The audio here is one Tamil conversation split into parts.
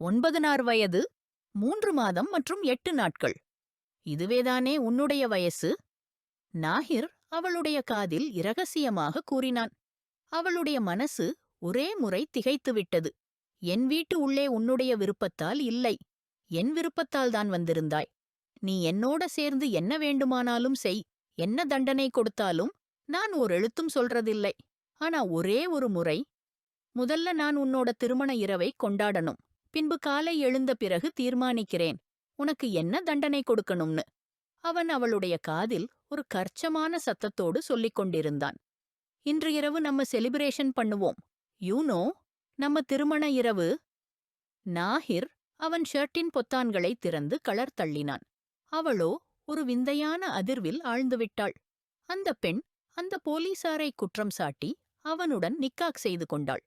9 வயது, 3 மாதம் மற்றும் 8 நாட்கள். இதுவேதானே உன்னுடைய வயசு? நாஹிர் அவளுடைய காதில் இரகசியமாக கூறினான். அவளுடைய மனசு ஒரே முறை திகைத்துவிட்டது. என் வீட்டு உள்ளே உன்னுடைய விருப்பத்தால் இல்லை. என் விருப்பத்தால்தான் வந்திருந்தாய். நீ என்னோட சேர்ந்து என்ன வேண்டுமானாலும் செய், என்ன தண்டனை கொடுத்தாலும் நான் ஓர் எழுத்தும் சொல்றதில்லை. ஆனா ஒரே ஒரு முறை, முதல்ல நான் உன்னோட திருமண இரவை கொண்டாடணும். பின்பு காலை எழுந்த பிறகு தீர்மானிக்கிறேன் உனக்கு என்ன தண்டனை கொடுக்கணும்னு. அவன் அவளுடைய காதில் ஒரு கர்ச்சமான சத்தத்தோடு சொல்லிக் கொண்டிருந்தான். இன்று இரவு நம்ம செலிப்ரேஷன் பண்ணுவோம். யூனோ, நம்ம திருமண இரவு. நாஹிர் அவன் ஷர்ட்டின் பொத்தான்களை திறந்து கலர் தள்ளினான். அவளோ ஒரு விந்தையான அதிர்வில் ஆழ்ந்துவிட்டாள். அந்த பெண் அந்த போலீசாரை குற்றம் சாட்டி அவனுடன் நிக்காக் செய்து கொண்டாள்.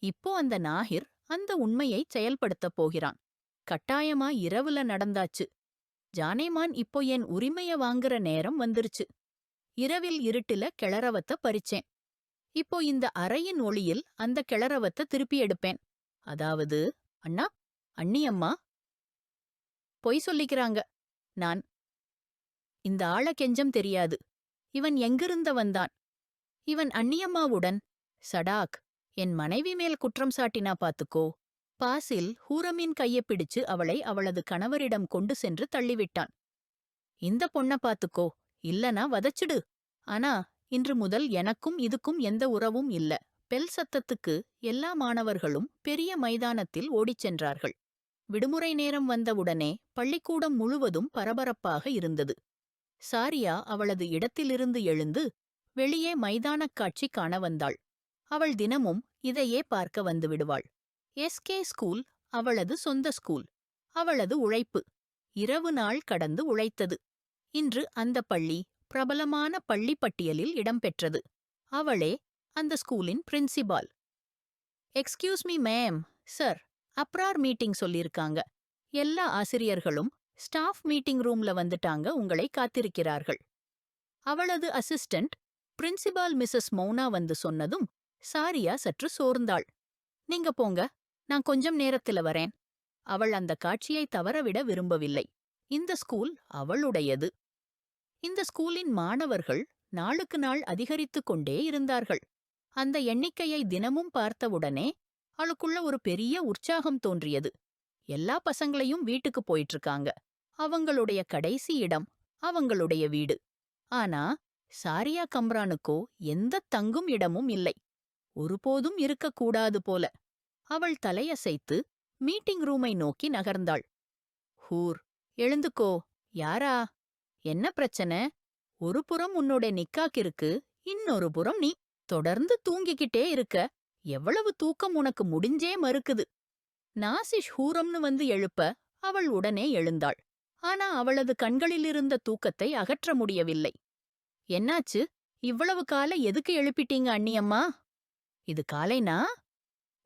இப்போ அந்த நாஹிர் அந்த உண்மையை செயல்படுத்தப் போகிறான். கட்டாயமா இரவுல நடந்தாச்சு. ஜானேமான் இப்போ என் உரிமைய வாங்குற நேரம் வந்துருச்சு. இரவில் இருட்டுல கிளறவத்த பறிச்சேன். இப்போ இந்த அறையின் ஒளியில் அந்த கிளறவத்த திருப்பி எடுப்பேன். அதாவது, அண்ணா, அண்ணியம்மா பொய் சொல்லிக்கிறாங்க. நான் இந்த ஆள கெஞ்சம் தெரியாது. இவன் எங்கிருந்த வந்தான்? இவன் அண்ணியம்மாவுடன் சடாக் என் மனைவி மேல் குற்றம் சாட்டினா பாத்துக்கோ. பாசில் ஹூரமின் கையைப் பிடிச்சு அவளை அவளது கணவரிடம் கொண்டு சென்று தள்ளிவிட்டான். இந்த பொண்ண பாத்துக்கோ, இல்லனா வதச்சிடு. ஆனா இன்று முதல் எனக்கும் இதுக்கும் எந்த உறவும் இல்ல. பெல் சத்தத்துக்கு எல்லா மாணவர்களும் பெரிய மைதானத்தில் ஓடிச் சென்றார்கள். விடுமுறை நேரம் வந்தவுடனே பள்ளிக்கூடம் முழுவதும் பரபரப்பாக இருந்தது. சாரியா அவளது இடத்திலிருந்து எழுந்து வெளியே மைதானக் காட்சி காண வந்தாள். அவள் தினமும் இதையே பார்க்க வந்துவிடுவாள். எஸ்கே ஸ்கூல் அவளது சொந்த ஸ்கூல். அவளது உழைப்பு இரவு நாள் கடந்து உழைத்தது. இன்று அந்த பள்ளி பிரபலமான பள்ளி பட்டியலில் இடம்பெற்றது. அவளே அந்த ஸ்கூலின் principal. Excuse me ma'am, sir, Abrar meeting சொல்லியிருக்காங்க. எல்லா ஆசிரியர்களும் ஸ்டாஃப் மீட்டிங் ரூம்ல வந்துட்டாங்க, உங்களை காத்திருக்கிறார்கள். அவளது அசிஸ்டன்ட் பிரின்சிபால் மிஸ்ஸஸ் மௌனா வந்து சொன்னதும் சாரியா சற்று சோர்ந்தாள். நீங்க போங்க, நான் கொஞ்சம் நேரத்துல வரேன். அவள் அந்த காட்சியை தவறவிட விரும்பவில்லை. இந்த ஸ்கூல் அவளுடையது. இந்த ஸ்கூலின் மாணவர்கள் நாளுக்கு நாள் அதிகரித்துக் கொண்டே இருந்தார்கள். அந்த எண்ணிக்கையை தினமும் பார்த்தவுடனே அவளுக்குள்ள ஒரு பெரிய உற்சாகம் தோன்றியது. எல்லா பசங்களையும் வீட்டுக்கு போயிட்டிருக்காங்க. அவங்களுடைய கடைசி இடம் அவங்களுடைய வீடு. ஆனா சாரியா கம்ரானுக்கோ எந்த தங்கும் இடமும் இல்லை. ஒருபோதும் இருக்கக்கூடாது போல. அவள் தலையசைத்து மீட்டிங் ரூமை நோக்கி நகர்ந்தாள். ஹூர், எழுந்துக்கோ. யாரா? என்ன பிரச்சனை? ஒரு புறம் உன்னோட நிக்காக் இருக்கு, இன்னொரு புறம் நீ தொடர்ந்து தூங்கிக்கிட்டே இருக்க. எவ்வளவு தூக்கம் உனக்கு முடிஞ்சே மறுக்குது. நாசிஷ் ஹூரம்னு வந்து எழுப்ப அவள் உடனே எழுந்தாள். ஆனா அவளது கண்களிலிருந்த தூக்கத்தை அகற்ற முடியவில்லை. என்னாச்சு? இவ்வளவு கால எதுக்கு எழுப்பிட்டீங்க அண்ணியம்மா? இது காலைனா?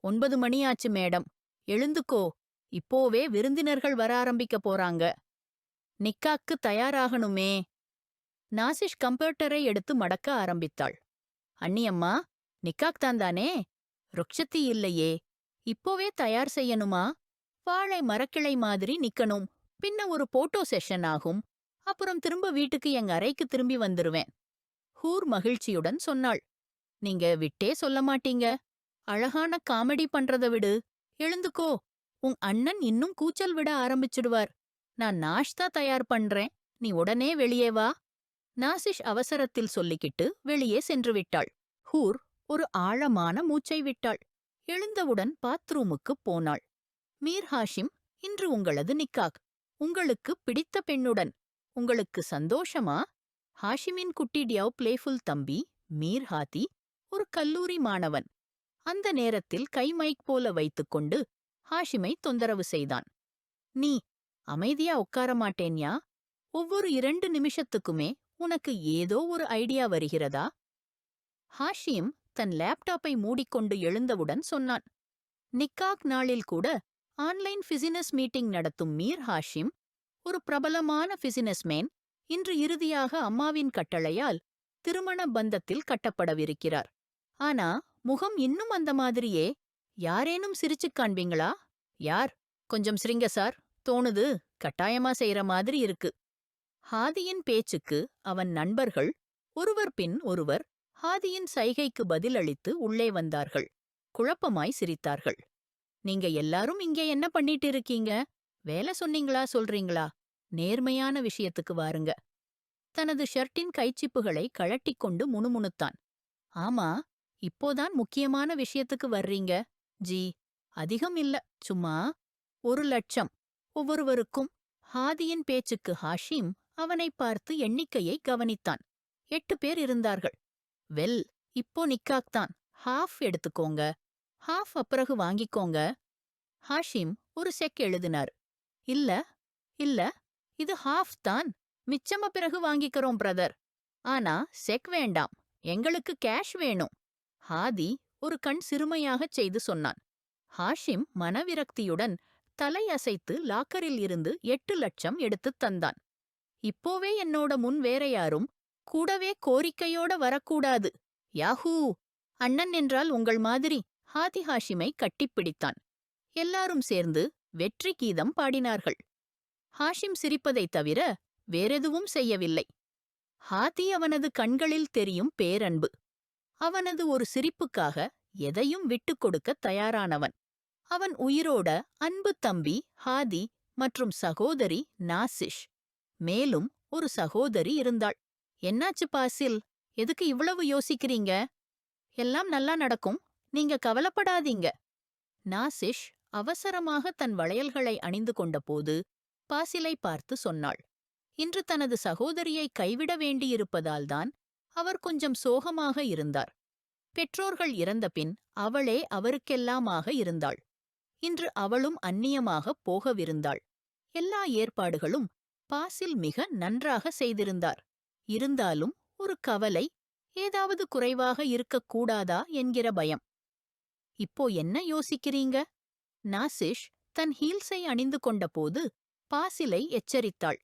9 மணியாச்சு மேடம். எழுந்துக்கோ, இப்போவே விருந்தினர்கள் வர ஆரம்பிக்க போறாங்க. நிக்காக்கு தயாராகணுமே. நாசிஷ் கம்ப்யூட்டரை எடுத்து மடக்க ஆரம்பித்தாள். அண்ணியம்மா, நிக்காக் தானே? ருக்ஷத்தி இல்லையே. இப்போவே தயார் செய்யணுமா? வாழை மரக்கிளை மாதிரி நிக்கணும். பின்ன ஒரு போட்டோ செஷன் ஆகும். அப்புறம் திரும்ப வீட்டுக்கு எங்க அறைக்கு திரும்பி வந்துருவேன். ஹூர் மகிழ்ச்சியுடன் சொன்னாள். நீங்க விட்டே சொல்ல மாட்டீங்க. அழகான காமெடி பண்றத விடு. எழுந்துக்கோ. உன் அண்ணன் இன்னும் கூச்சல் விட ஆரம்பிச்சிடுவார். நான் நாஷ்தா தயார் பண்றேன், நீ உடனே வெளியே வா. நாசிஷ் அவசரத்தில் சொல்லிக்கிட்டு வெளியே சென்று விட்டாள். ஹூர் ஒரு ஆழமான மூச்சை விட்டாள். எழுந்தவுடன் பாத்ரூமுக்குப் போனாள். மீர் ஹாஷிம், இன்று உங்களது நிக்காக். உங்களுக்கு பிடித்த பெண்ணுடன். உங்களுக்கு சந்தோஷமா? ஹாஷிமின் குட்டி டியாவ் பிளேஃபுல் தம்பி மீர் ஹாத்தி ஒரு கல்லூரி மாணவன். அந்த நேரத்தில் கை மைக் போல வைத்துக்கொண்டு ஹாஷிமை தொந்தரவு செய்தான். நீ அமைதியா உட்கார மாட்டேன்யா? ஒவ்வொரு 2 நிமிஷத்துக்குமே உனக்கு ஏதோ ஒரு ஐடியா வருகிறதா? ஹாஷிம் தன் லேப்டாப்பை மூடிக்கொண்டு எழுந்தவுடன் சொன்னான். நிக்காக் நாளில் கூட ஆன்லைன் பிசினஸ் மீட்டிங் நடத்தும் மீர் ஹாஷிம், ஒரு பிரபலமான பிசினஸ்மேன், இன்று இறுதியாக அம்மாவின் கட்டளையால் திருமண பந்தத்தில் கட்டப்படவிருக்கிறார். ஆனா முகம் இன்னும் அந்த மாதிரியே. யாரேனும் சிரிச்சுக் காண்பீங்களா? யார்? கொஞ்சம் சிரிங்க சார், தோணுது, கட்டாயமா செய்யற மாதிரி இருக்கு. ஹாதியின் பேச்சுக்கு அவன் நண்பர்கள் ஒருவர் பின் ஒருவர் ஹாதியின் சைகைக்கு பதிலளித்து உள்ளே வந்தார்கள். குழப்பமாய் சிரித்தார்கள். நீங்க எல்லாரும் இங்கே என்ன பண்ணிட்டு இருக்கீங்க? வேலை சொன்னீங்களா சொல்றீங்களா? நேர்மையான விஷயத்துக்கு வாருங்க. தனது ஷர்ட்டின் கைச்சிப்புகளை கழட்டிக் கொண்டு முணுமுணுத்தான். ஆமா, இப்போதான் முக்கியமான விஷயத்துக்கு வர்றீங்க. ஜி, அதிகம் இல்ல, சும்மா 1,00,000 ஒவ்வொருவருக்கும். ஹாதியின் பேச்சுக்கு ஹாஷிம் அவனை பார்த்து எண்ணிக்கையை கவனித்தான். 8 பேர் இருந்தார்கள். வெல், இப்போ நிக்காக்தான். ஹாஃப் எடுத்துக்கோங்க. ஹாஃப் அப்பிறகு வாங்கிக்கோங்க. ஹாஷிம் ஒரு செக் எழுதினார். இல்ல இல்ல, இது ஹாஃப் தான். மிச்சம பிறகு வாங்கிக்கிறோம் பிரதர். ஆனா செக் வேண்டாம், எங்களுக்கு கேஷ் வேணும். ஹாதி ஒரு கண் சிறுமையாகச் செய்து சொன்னான். ஹாஷிம் மனவிரக்தியுடன் தலை அசைத்து லாக்கரில் இருந்து 8,00,000 எடுத்துத் தந்தான். இப்போவே என்னோட முன் வேற யாரும் கூடவே கோரிக்கையோட வரக்கூடாது. யாஹூ! அண்ணன் என்றால் உங்கள் மாதிரி. ஹாதி ஹாஷிமை கட்டிப்பிடித்தான். எல்லாரும் சேர்ந்து வெற்றி கீதம் பாடினார்கள். ஹாஷிம் சிரிப்பதைத் தவிர வேறெதுவும் செய்யவில்லை. ஹாதி அவனது கண்களில் தெரியும் பேரன்பு. அவனது ஒரு சிரிப்புக்காக எதையும் விட்டுக் கொடுக்கத் தயாரானவன். அவன் உயிரோட அன்பு தம்பி ஹாதி மற்றும் சகோதரி நாசிஷ். மேலும் ஒரு சகோதரி இருந்தாள். என்னாச்சு பாசில்? எதுக்கு இவ்வளவு யோசிக்கிறீங்க? எல்லாம் நல்லா நடக்கும், நீங்க கவலைப்படாதீங்க. நாசிஷ் அவசரமாக தன் வளையல்களை அணிந்து கொண்டபோது பாசிலை பார்த்து சொன்னாள். இன்று தனது சகோதரியை கைவிட வேண்டியிருப்பதால்தான் அவர் கொஞ்சம் சோகமாக இருந்தார். பெற்றோர்கள் இறந்தபின் அவளே அவருக்கெல்லாமாக இருந்தாள். இன்று அவளும் அந்நியமாகப் போகவிருந்தாள். எல்லா ஏற்பாடுகளும் பாசில் மிக நன்றாக செய்திருந்தார். இருந்தாலும் ஒரு கவலை, ஏதாவது குறைவாக இருக்கக்கூடாதா என்கிற பயம். இப்போ என்ன யோசிக்கிறீங்க? நாசிஷ் தன் ஹீல்ஸை அணிந்து கொண்டபோது பாசிலை எச்சரித்தாள்.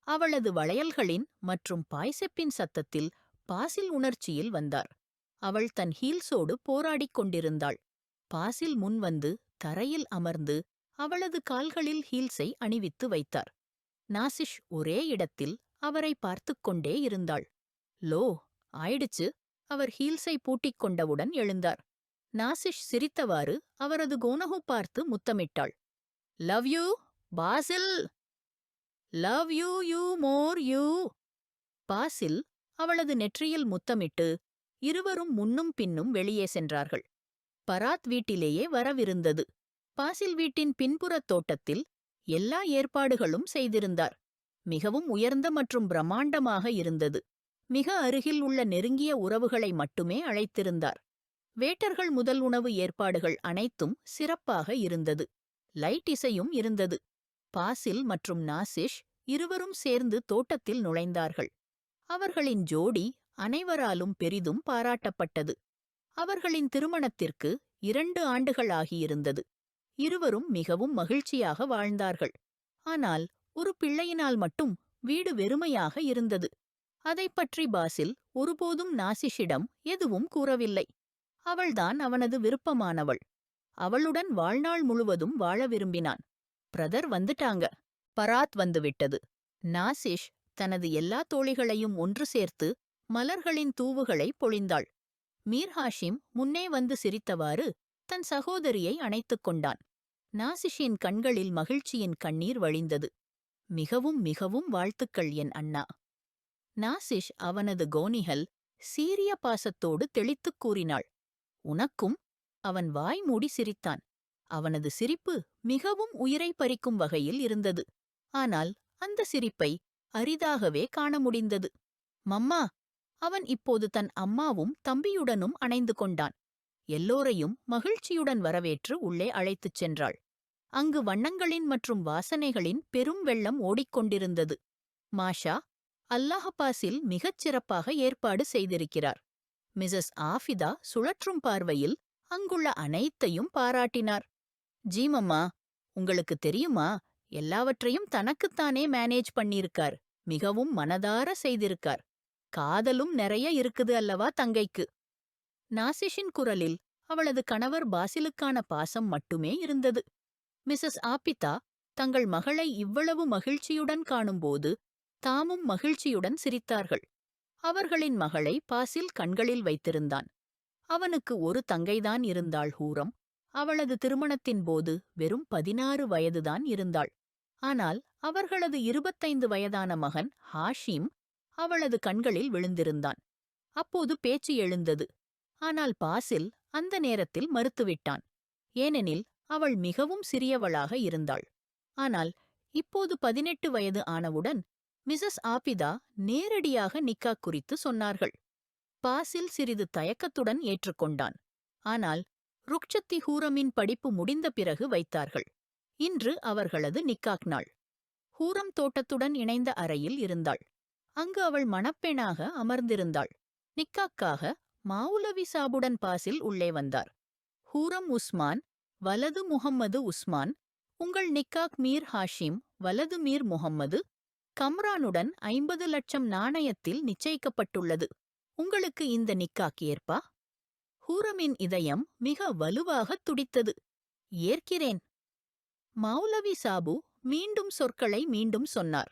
அவளது வளையல்களின் மற்றும் பாய்செப்பின் சத்தத்தில் பாசில் உணர்ச்சியில் வந்தார். அவள் தன் ஹீல்ஸோடு போராடிக் கொண்டிருந்தாள். பாசில் முன்வந்து தரையில் அமர்ந்து அவளது கால்களில் ஹீல்ஸை அணிவித்து வைத்தார். நாசிஷ் ஒரே இடத்தில் அவரை பார்த்துக் கொண்டே இருந்தாள். லோ, ஆயிடுச்சு. அவர் ஹீல்ஸை பூட்டிக் கொண்டவுடன் எழுந்தார். நாசிஷ் சிரித்தவாறு அவரது கோனகு பார்த்து முத்தமிட்டாள். Love you Basil. Love you you more you. Basil அவளது நெற்றியில் முத்தமிட்டு இருவரும் முன்னும் பின்னும் வெளியே சென்றார்கள். பராத் வீட்டிலேயே வரவிருந்தது. பாசில் வீட்டின் பின்புறத் தோட்டத்தில் எல்லா ஏற்பாடுகளும் செய்திருந்தார். மிகவும் உயர்ந்த மற்றும் பிரம்மாண்டமாக இருந்தது. மிக அருகில் உள்ள நெருங்கிய உறவுகளை மட்டுமே அழைத்திருந்தார். வேட்டர்கள் முதல் உணவு ஏற்பாடுகள் அனைத்தும் சிறப்பாக இருந்தது. லைட் இசையும் இருந்தது. பாசில் மற்றும் நாசிஷ் இருவரும் சேர்ந்து தோட்டத்தில் நுழைந்தார்கள். அவர்களின் ஜோடி அனைவராலும் பெரிதும் பாராட்டப்பட்டது. அவர்களின் திருமணத்திற்கு 2 ஆண்டுகள் ஆகியிருந்தது. இருவரும் மிகவும் மகிழ்ச்சியாக வாழ்ந்தார்கள். ஆனால் ஒரு பிள்ளையினால் மட்டும் வீடு வெறுமையாக இருந்தது. அதைப் பற்றி பாசில் ஒருபோதும் நாசிஷிடம் எதுவும் கூறவில்லை. அவள்தான் அவனது விருப்பமானவள். அவளுடன் வாழ்நாள் முழுவதும் வாழ விரும்பினான். பிரதர் வந்துட்டாங்க. பராத் வந்துவிட்டது. நாசிஷ் தனது எல்லா தோழிகளையும் ஒன்று சேர்த்து மலர்களின் தூவுகளை பொழிந்தாள். மீர் ஹாஷிம் முன்னே வந்து சிரித்தவாறு தன் சகோதரியை அணைத்துக் கொண்டான். நாசிஷின் கண்களில் மகிழ்ச்சியின் கண்ணீர் வழிந்தது. மிகவும் மிகவும் வாழ்த்துக்கள் என் அண்ணா. நாசிஷ் அவனது கோனிகள் சீரிய பாசத்தோடு தெளித்துக் கூறினாள். உனக்கும். அவன் வாய் மூடி சிரித்தான். அவனது சிரிப்பு மிகவும் உயிரை பறிக்கும் வகையில் இருந்தது. ஆனால் அந்த சிரிப்பை அரிதாகவே காண முடிந்தது. மம்மா. அவன் இப்போது தன் அம்மாவும் தம்பியுடனும் அணைந்து கொண்டான். எல்லோரையும் மகிழ்ச்சியுடன் வரவேற்று உள்ளே அழைத்துச் சென்றாள். அங்கு வண்ணங்களின் மற்றும் வாசனைகளின் பெரும் வெள்ளம் ஓடிக்கொண்டிருந்தது. மாஷா அல்லாஹ், பாசில் மிகச் சிறப்பாக ஏற்பாடு செய்திருக்கிறார். மிஸஸ் ஆஃபிதா சுழற்றும் பார்வையில் அங்குள்ள அனைத்தையும் பாராட்டினார். ஜீமம்மா, உங்களுக்கு தெரியுமா, எல்லாவற்றையும் தனக்குத்தானே மேனேஜ் பண்ணியிருக்கார். மிகவும் மனதார செய்திருக்கார். காதலும் நிறைய இருக்குது அல்லவா தங்கைக்கு. நாசிஷின் குரலில் அவளது கணவர் பாசிலுக்கான பாசம் மட்டுமே இருந்தது. மிஸ்ஸஸ் ஆபிதா தங்கள் மகளை இவ்வளவு மகிழ்ச்சியுடன் காணும்போது தாமும் மகிழ்ச்சியுடன் சிரித்தார்கள். அவர்களின் மகளை பாசில் கண்களில் வைத்திருந்தான். அவனுக்கு ஒரு தங்கைதான் இருந்தாள், ஹூரம். அவளது திருமணத்தின் போது வெறும் 16 வயதுதான் இருந்தாள். ஆனால் அவர்களது 25 வயதான மகன் ஹாஷிம் அவளது கண்களில் விழுந்திருந்தான். அப்போது பேச்சு எழுந்தது. ஆனால் பாசில் அந்த நேரத்தில் மறுத்துவிட்டான். ஏனெனில் அவள் மிகவும் சிறியவளாக இருந்தாள். ஆனால் இப்போது 18 வயது ஆனவுடன் மிஸ்ஸஸ் ஆபிதா நேரடியாக நிக்காஹ் குறித்து சொன்னார்கள். பாசில் சிறிது தயக்கத்துடன் ஏற்றுக்கொண்டான். ஆனால் ருக்ஷத்தி ஹூரமின் படிப்பு முடிந்த பிறகு வைத்தார்கள். இன்று அவர்களது நிக்காக் நாள். ஹூரம் தோட்டத்துடன் இணைந்த அறையில் இருந்தாள். அங்கு அவள் மணப்பெண்ணாக அமர்ந்திருந்தாள். நிக்காக்காக மாவுலவி சாபுடன் பாசில் உள்ளே வந்தார். ஹூரம் உஸ்மான், வலது முஹம்மது உஸ்மான். உங்கள் நிக்காக் மீர் ஹாஷிம், வலது மீர் முஹம்மது கம்ரானுடன் 50 லட்சம் நாணயத்தில் நிச்சயிக்கப்பட்டுள்ளது. உங்களுக்கு இந்த நிக்காக் ஏற்பா? ஹூரமின் இதயம் மிக வலுவாகத் துடித்தது. ஏற்கிறேன். மௌலவி சாபு மீண்டும் சொற்களை மீண்டும் சொன்னார்.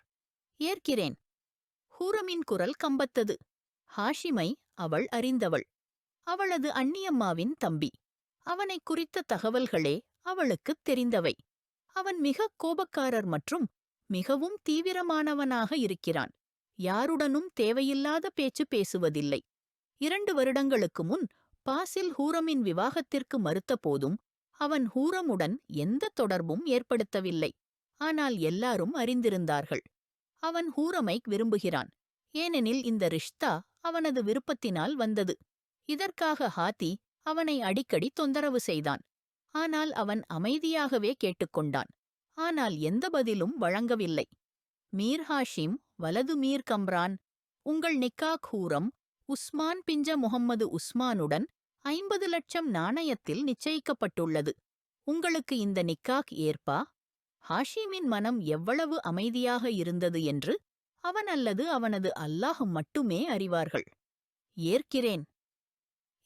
ஏற்கிறேன். ஹூரமின் குரல் கம்பத்தது. ஹாஷிமை அவள் அறிந்தவள். அவளது அண்ணியம்மாவின் தம்பி. அவனைக் குறித்த தகவல்களே அவளுக்குத் தெரிந்தவை. அவன் மிகக் கோபக்காரர் மற்றும் மிகவும் தீவிரமானவனாக இருக்கிறான். யாருடனும் தேவையில்லாத பேச்சு பேசுவதில்லை. 2 வருடங்களுக்கு முன் பாசில் ஹூரமின் விவாகத்திற்கு மறுத்தபோதும் அவன் ஹூரமுடன் எந்த தொடர்பும் ஏற்படுத்தவில்லை. ஆனால் எல்லாரும் அறிந்திருந்தார்கள். அவன் ஹூரமை விரும்புகிறான். ஏனெனில் இந்த ரிஷ்தா அவனது விருப்பத்தினால் வந்தது. இதற்காக ஹாத்தி அவனை அடிக்கடி தொந்தரவு செய்தான். ஆனால் அவன் அமைதியாகவே கேட்டுக்கொண்டான். ஆனால் எந்த பதிலும் வழங்கவில்லை. மீர் ஹாஷிம், வலது மீர் கம்ரான், உங்கள் நிக்காக் ஹூரம் உஸ்மான் பிஞ்ச முஹம்மது உஸ்மானுடன் 50 லட்சம் நாணயத்தில் நிச்சயிக்கப்பட்டுள்ளது. உங்களுக்கு இந்த நிக்காக் ஏற்பா? ஹாஷிமின் மனம் எவ்வளவு அமைதியாக இருந்தது என்று அவன் அல்லது அவனது அல்லாஹ் மட்டுமே அறிவார்கள். ஏற்கிறேன்.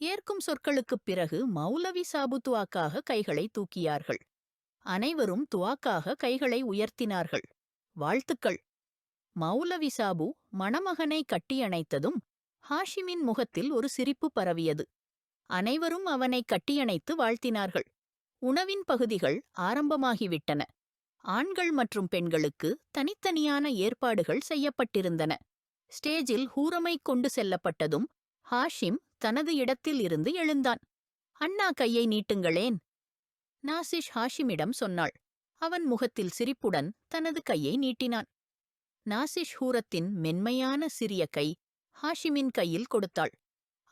ஏற்கும் சொற்களுக்குப் பிறகு மௌலவி சாபு துவாக்காக கைகளை தூக்கியார்கள். அனைவரும் துவாக்காக கைகளை உயர்த்தினார்கள். வாழ்த்துக்கள். மௌலவி சாபு மணமகனை கட்டியணைத்ததும் ஹாஷிமின் முகத்தில் ஒரு சிரிப்பு பரவியது. அனைவரும் அவனை கட்டியணைத்து வாழ்த்தினார்கள். உணவின் பகுதிகள் ஆரம்பமாகிவிட்டன. ஆண்கள் மற்றும் பெண்களுக்கு தனித்தனியான ஏற்பாடுகள் செய்யப்பட்டிருந்தன. ஸ்டேஜில் ஹூரமை கொண்டு செல்லப்பட்டதும் ஹாஷிம் தனது இடத்தில் இருந்து எழுந்தான். அண்ணா, கையை நீட்டுங்களேன். நாசிஷ் ஹாஷிமிடம் சொன்னாள். அவன் முகத்தில் சிரிப்புடன் தனது கையை நீட்டினான். நாசிஷ் ஹூரத்தின் மென்மையான சிறிய கை ஹாஷிமின் கையில் கொடுத்தாள்.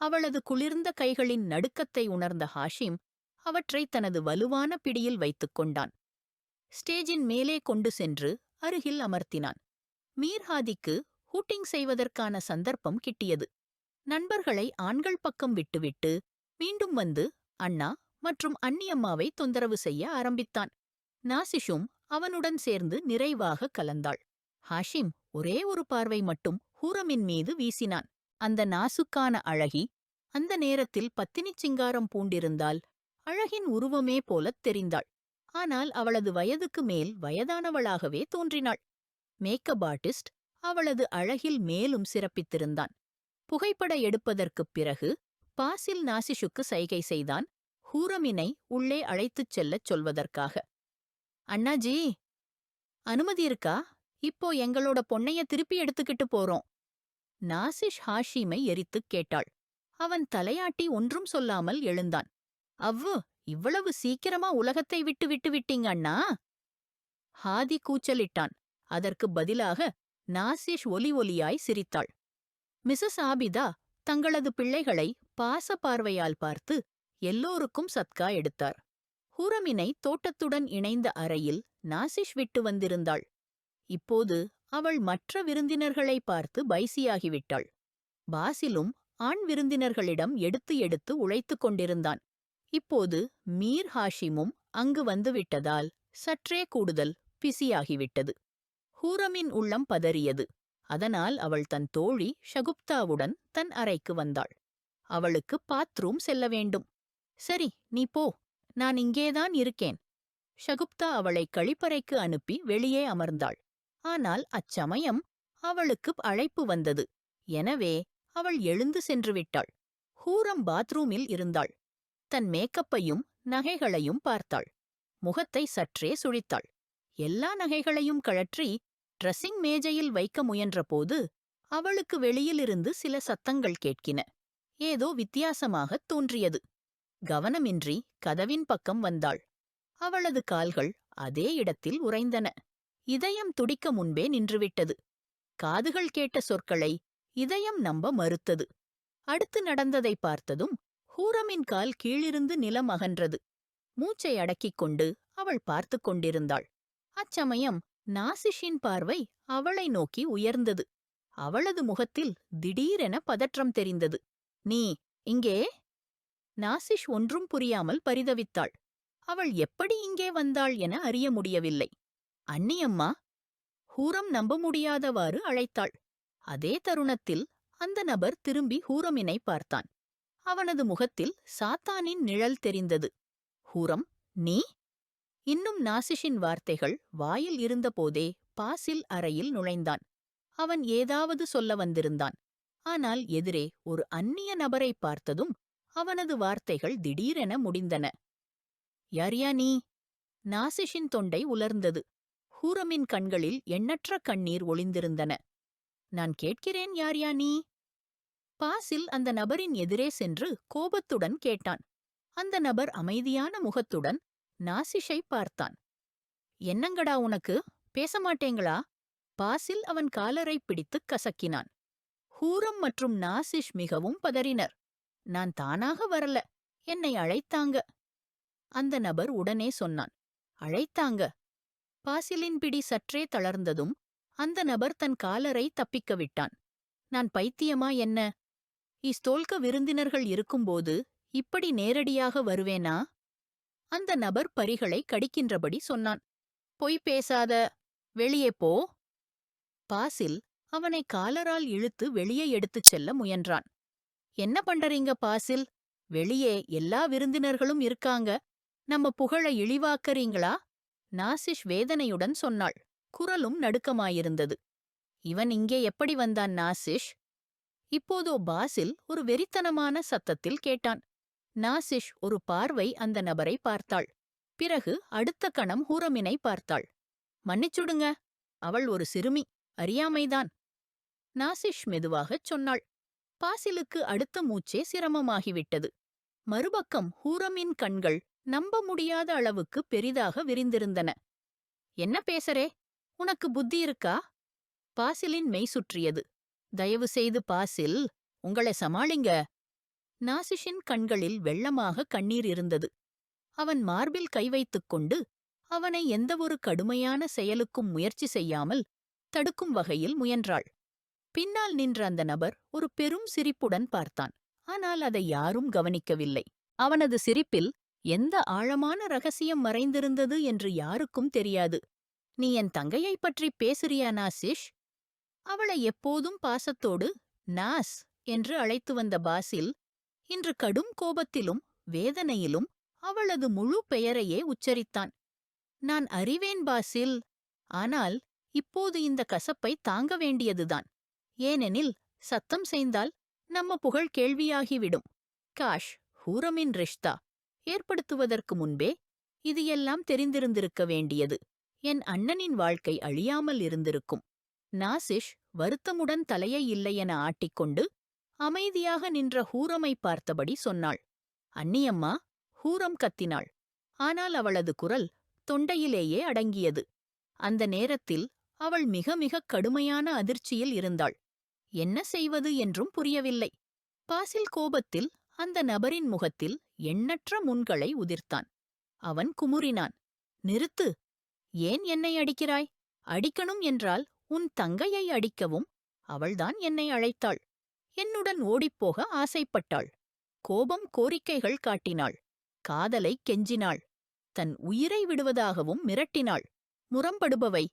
அவளது குளிர்ந்த கைகளின் நடுக்கத்தை உணர்ந்த ஹாஷிம் அவற்றை தனது வலுவான பிடியில் வைத்துக் கொண்டான். ஸ்டேஜின் மேலே கொண்டு சென்று அருகில் அமர்த்தினான். மீர்ஹாதிக்கு ஹூட்டிங் செய்வதற்கான சந்தர்ப்பம் கிட்டியது. நண்பர்களை ஆண்கள் பக்கம் விட்டுவிட்டு மீண்டும் வந்து அண்ணா மற்றும் அண்ணியம்மாவை தொந்தரவு செய்ய ஆரம்பித்தான். நாசிஷும் அவனுடன் சேர்ந்து நிறைவாக கலந்தாள். ஹாஷிம் ஒரே ஒரு பார்வை மட்டும் ஹூரமின் மீது வீசினான். அந்த நாசுக்கான அழகி அந்த நேரத்தில் பத்தினிச் சிங்காரம் பூண்டிருந்தால் அழகின் உருவமே போலத் தெரிந்தாள். ஆனால் அவளது வயதுக்கு மேல் வயதானவளாகவே தோன்றினாள். மேக்கப் ஆர்டிஸ்ட் அவளது அழகில் மேலும் சிறப்பித்திருந்தான். புகைப்பட எடுப்பதற்குப் பிறகு பாசில் நாசிஷுக்கு சைகை செய்தான், ஹூரமினை உள்ளே அழைத்துச் செல்லச் சொல்வதற்காக. அண்ணாஜி, அனுமதி இருக்கா? இப்போ எங்களோட பொண்ணைய திருப்பி எடுத்துக்கிட்டு போறோம். நாசிஷ் ஹாஷிமை எரித்துக் கேட்டாள். அவன் தலையாட்டி ஒன்றும் சொல்லாமல் எழுந்தான். இவ்வளவு சீக்கிரமா உலகத்தை விட்டு விட்டு விட்டீங்க அண்ணா? ஹாதி கூச்சலிட்டான். அதற்கு பதிலாக நாசிஷ் ஒலி ஒலியாய் சிரித்தாள். மிஸ்ஸஸ் ஆபிதா தங்களது பிள்ளைகளை பாச பார்வையால் பார்த்து எல்லோருக்கும் சத்கா எடுத்தார். ஹூரமினை தோட்டத்துடன் இணைந்த அறையில் நாசிஷ் விட்டு வந்திருந்தாள். இப்போது அவள் மற்ற விருந்தினர்களை பார்த்து பைசியாகிவிட்டாள். பாசிலும் ஆண் விருந்தினர்களிடம் எடுத்து எடுத்து உழைத்துக் கொண்டிருந்தான். இப்போது மீர் ஹாஷிமும் அங்கு வந்துவிட்டதால் சற்றே கூடுதல் பிஸியாகிவிட்டது. ஹூரமின் உள்ளம் பதறியது. அதனால் அவள் தன் தோழி ஷகுப்தாவுடன் தன் அறைக்கு வந்தாள். அவளுக்கு பாத்ரூம் செல்ல வேண்டும். சரி, நீ போ, நான் இங்கேதான் இருக்கேன். ஷகுப்தா அவளை கழிப்பறைக்கு அனுப்பி வெளியே அமர்ந்தாள். ஆனால் அச்சமயம் அவளுக்கு அழைப்பு வந்தது. எனவே அவள் எழுந்து சென்று விட்டாள். ஹூரம் பாத்ரூமில் இருந்தாள். தன் மேக்கப்பையும் நகைகளையும் பார்த்தாள். முகத்தை சற்றே சுழித்தாள். எல்லா நகைகளையும் கழற்றி ட்ரெஸ்ஸிங் மேஜையில் வைக்க முயன்றபோது அவளுக்கு வெளியிலிருந்து சில சத்தங்கள் கேட்கின. ஏதோ வித்தியாசமாகத் தோன்றியது. கவனமின்றி கதவின் பக்கம் வந்தாள். அவளது கால்கள் அதே இடத்தில் உறைந்தன. இதயம் துடிக்க முன்பே நின்றுவிட்டது. காதுகள் கேட்ட சொற்களை இதயம் நம்ப மறுத்தது. அடுத்து நடந்ததை பார்த்ததும் ஹூரமின் கால் கீழிருந்து நிலம் அகன்றது. மூச்சை அடக்கிக் கொண்டு அவள் பார்த்து கொண்டிருந்தாள். அச்சமயம் நாசிஷின் பார்வை அவளை நோக்கி உயர்ந்தது. அவளது முகத்தில் திடீரென பதற்றம் தெரிந்தது. "நீ இங்கே?" நாசிஷ் ஒன்றும் புரியாமல் பரிதவித்தாள். அவள் எப்படி இங்கே வந்தாள் என அறிய முடியவில்லை. "அண்ணியம்மா?" ஹூரம் நம்ப முடியாதவாறு அழைத்தாள். அதே தருணத்தில் அந்த நபர் திரும்பி ஹூரமினை பார்த்தான். அவனது முகத்தில் சாத்தானின் நிழல் தெரிந்தது. "ஹூரம், நீ?" இன்னும் நாசிஷின் வார்த்தைகள் வாயில் இருந்தபோதே பாசில் அறையில் நுழைந்தான். அவன் ஏதாவது சொல்ல வந்திருந்தான். ஆனால் எதிரே ஒரு அந்நிய நபரை பார்த்ததும் அவனது வார்த்தைகள் திடீரென முடிந்தன. "யார்யா நீ?" நாசிஷின் தொண்டை உலர்ந்தது. ஹூரமின் கண்களில் எண்ணற்ற கண்ணீர் ஒளிந்திருந்தன. "நான் கேட்கிறேன், யார்யா நீ?" பாசில் அந்த நபரின் எதிரே சென்று கோபத்துடன் கேட்டான். அந்த நபர் அமைதியான முகத்துடன் நாசிஷை பார்த்தான். "என்னங்கடா உனக்கு? பேச மாட்டேங்களா?" பாசில் அவன் காலரை பிடித்துக் கசக்கினான். ஹூரம் மற்றும் நாசிஷ் மிகவும் பதறினர். "நான் தானாக வரல, என்னை அழைத்தாங்க." அந்த நபர் உடனே சொன்னான். "அழைத்தாங்க?" பாசிலின் பிடி சற்றே தளர்ந்ததும் அந்த நபர் தன் காலரை தப்பிக்க விட்டான். "நான் பைத்தியமா என்ன? இஸ்தோல்க விருந்தினர்கள் இருக்கும்போது இப்படி நேரடியாக வருவேனா?" அந்த நபர் பரிகளை கடிக்கின்றபடி சொன்னான். "பொய் பேசாத, வெளியே போ." பாசில் அவனை காலரால் இழுத்து வெளியே எடுத்துச் செல்ல முயன்றான். "என்ன பண்றீங்க பாசில்? வெளியே எல்லா விருந்தினர்களும் இருக்காங்க. நம்ம புகழ இழிவாக்கறீங்களா?" நாசிஷ் வேதனையுடன் சொன்னாள். குரலும் நடுக்கமாயிருந்தது. "இவன் இங்கே எப்படி வந்தான் நாசிஷ்?" இப்போதோ பாசில் ஒரு வெறித்தனமான சத்தத்தில் கேட்டான். நாசிஷ் ஒரு பார்வை அந்த நபரை பார்த்தாள். பிறகு அடுத்த கணம் ஹூரமினை பார்த்தாள். "மன்னிச்சுடுங்க, அவள் ஒரு சிறுமி, அறியாமைதான்." நாசிஷ் மெதுவாகச் சொன்னாள். பாசிலுக்கு அடுத்த மூச்சே சிரமமாகிவிட்டது. மறுபக்கம் ஹூரமின் கண்கள் நம்ப முடியாத அளவுக்கு பெரிதாக விரிந்திருந்தன. "என்ன பேசறே? உனக்கு புத்தி இருக்கா?" பாசிலின் மெய் சுற்றியது. "தயவு செய்து பாசில், உங்களை சமாளிங்க." நாசிஷின் கண்களில் வெள்ளமாக கண்ணீர் இருந்தது. அவன் மார்பில் கை வைத்துக் கொண்டு அவனை எந்தவொரு கடுமையான செயலுக்கும் முயற்சி செய்யாமல் தடுக்கும் வகையில் முயன்றாள். பின்னால் நின்ற அந்த நபர் ஒரு பெரும் சிரிப்புடன் பார்த்தான். ஆனால் அதை யாரும் கவனிக்கவில்லை. அவனது சிரிப்பில் எந்த ஆழமான ரகசியம் மறைந்திருந்தது என்று யாருக்கும் தெரியாது. "நீ என் தங்கையைப் பற்றி பேசுறியா நாசிஷ்?" அவளை எப்போதும் பாசத்தோடு நாஸ் என்று அழைத்து வந்த பாசில் இன்று கடும் கோபத்திலும் வேதனையிலும் அவளது முழு பெயரையே உச்சரித்தான். "நான் அறிவேன் பாசில். ஆனால் இப்போது இந்த கசப்பை தாங்க வேண்டியதுதான். ஏனெனில் சத்தம் செய்தால் நம்ம புகழ் கேள்வியாகிவிடும். காஷ் ஹூரமின் ரிஷ்தா ஏற்படுத்துவதற்கு முன்பே இது எல்லாம் தெரிந்திருந்திருக்க வேண்டியது. என் அண்ணனின் வாழ்க்கை அழியாமல் இருந்திருக்கும்." நாசிஷ் வருத்தமுடன் தலையை இல்லையென ஆட்டிக்கொண்டு அமைதியாக நின்ற ஹூரமை பார்த்தபடி சொன்னாள். "அண்ணியம்மா." ஹூரம் கத்தினாள். ஆனால் அவளது குரல் தொண்டையிலேயே அடங்கியது. அந்த நேரத்தில் அவள் மிக மிக கடுமையான அதிர்ச்சியில் இருந்தாள். என்ன செய்வது என்றும் புரியவில்லை. பாசில் கோபத்தில் அந்த நபரின் முகத்தில் எண்ணற்ற முன்களை உதிர்த்தான். அவன் குமுறினான். "நிறுத்து! ஏன் என்னை அடிக்கிறாய்? அடிக்கணும் என்றால் உன் தங்கையை அடிக்கவும். அவள்தான் என்னை அழைத்தாள். என்னுடன் ஓடிப்போக ஆசைப்பட்டாள். கோபம் கோரிக்கைகள் காட்டினாள். காதலை கெஞ்சினாள். தன் உயிரை விடுவதாகவும் மிரட்டினாள். முரம்படுபவை.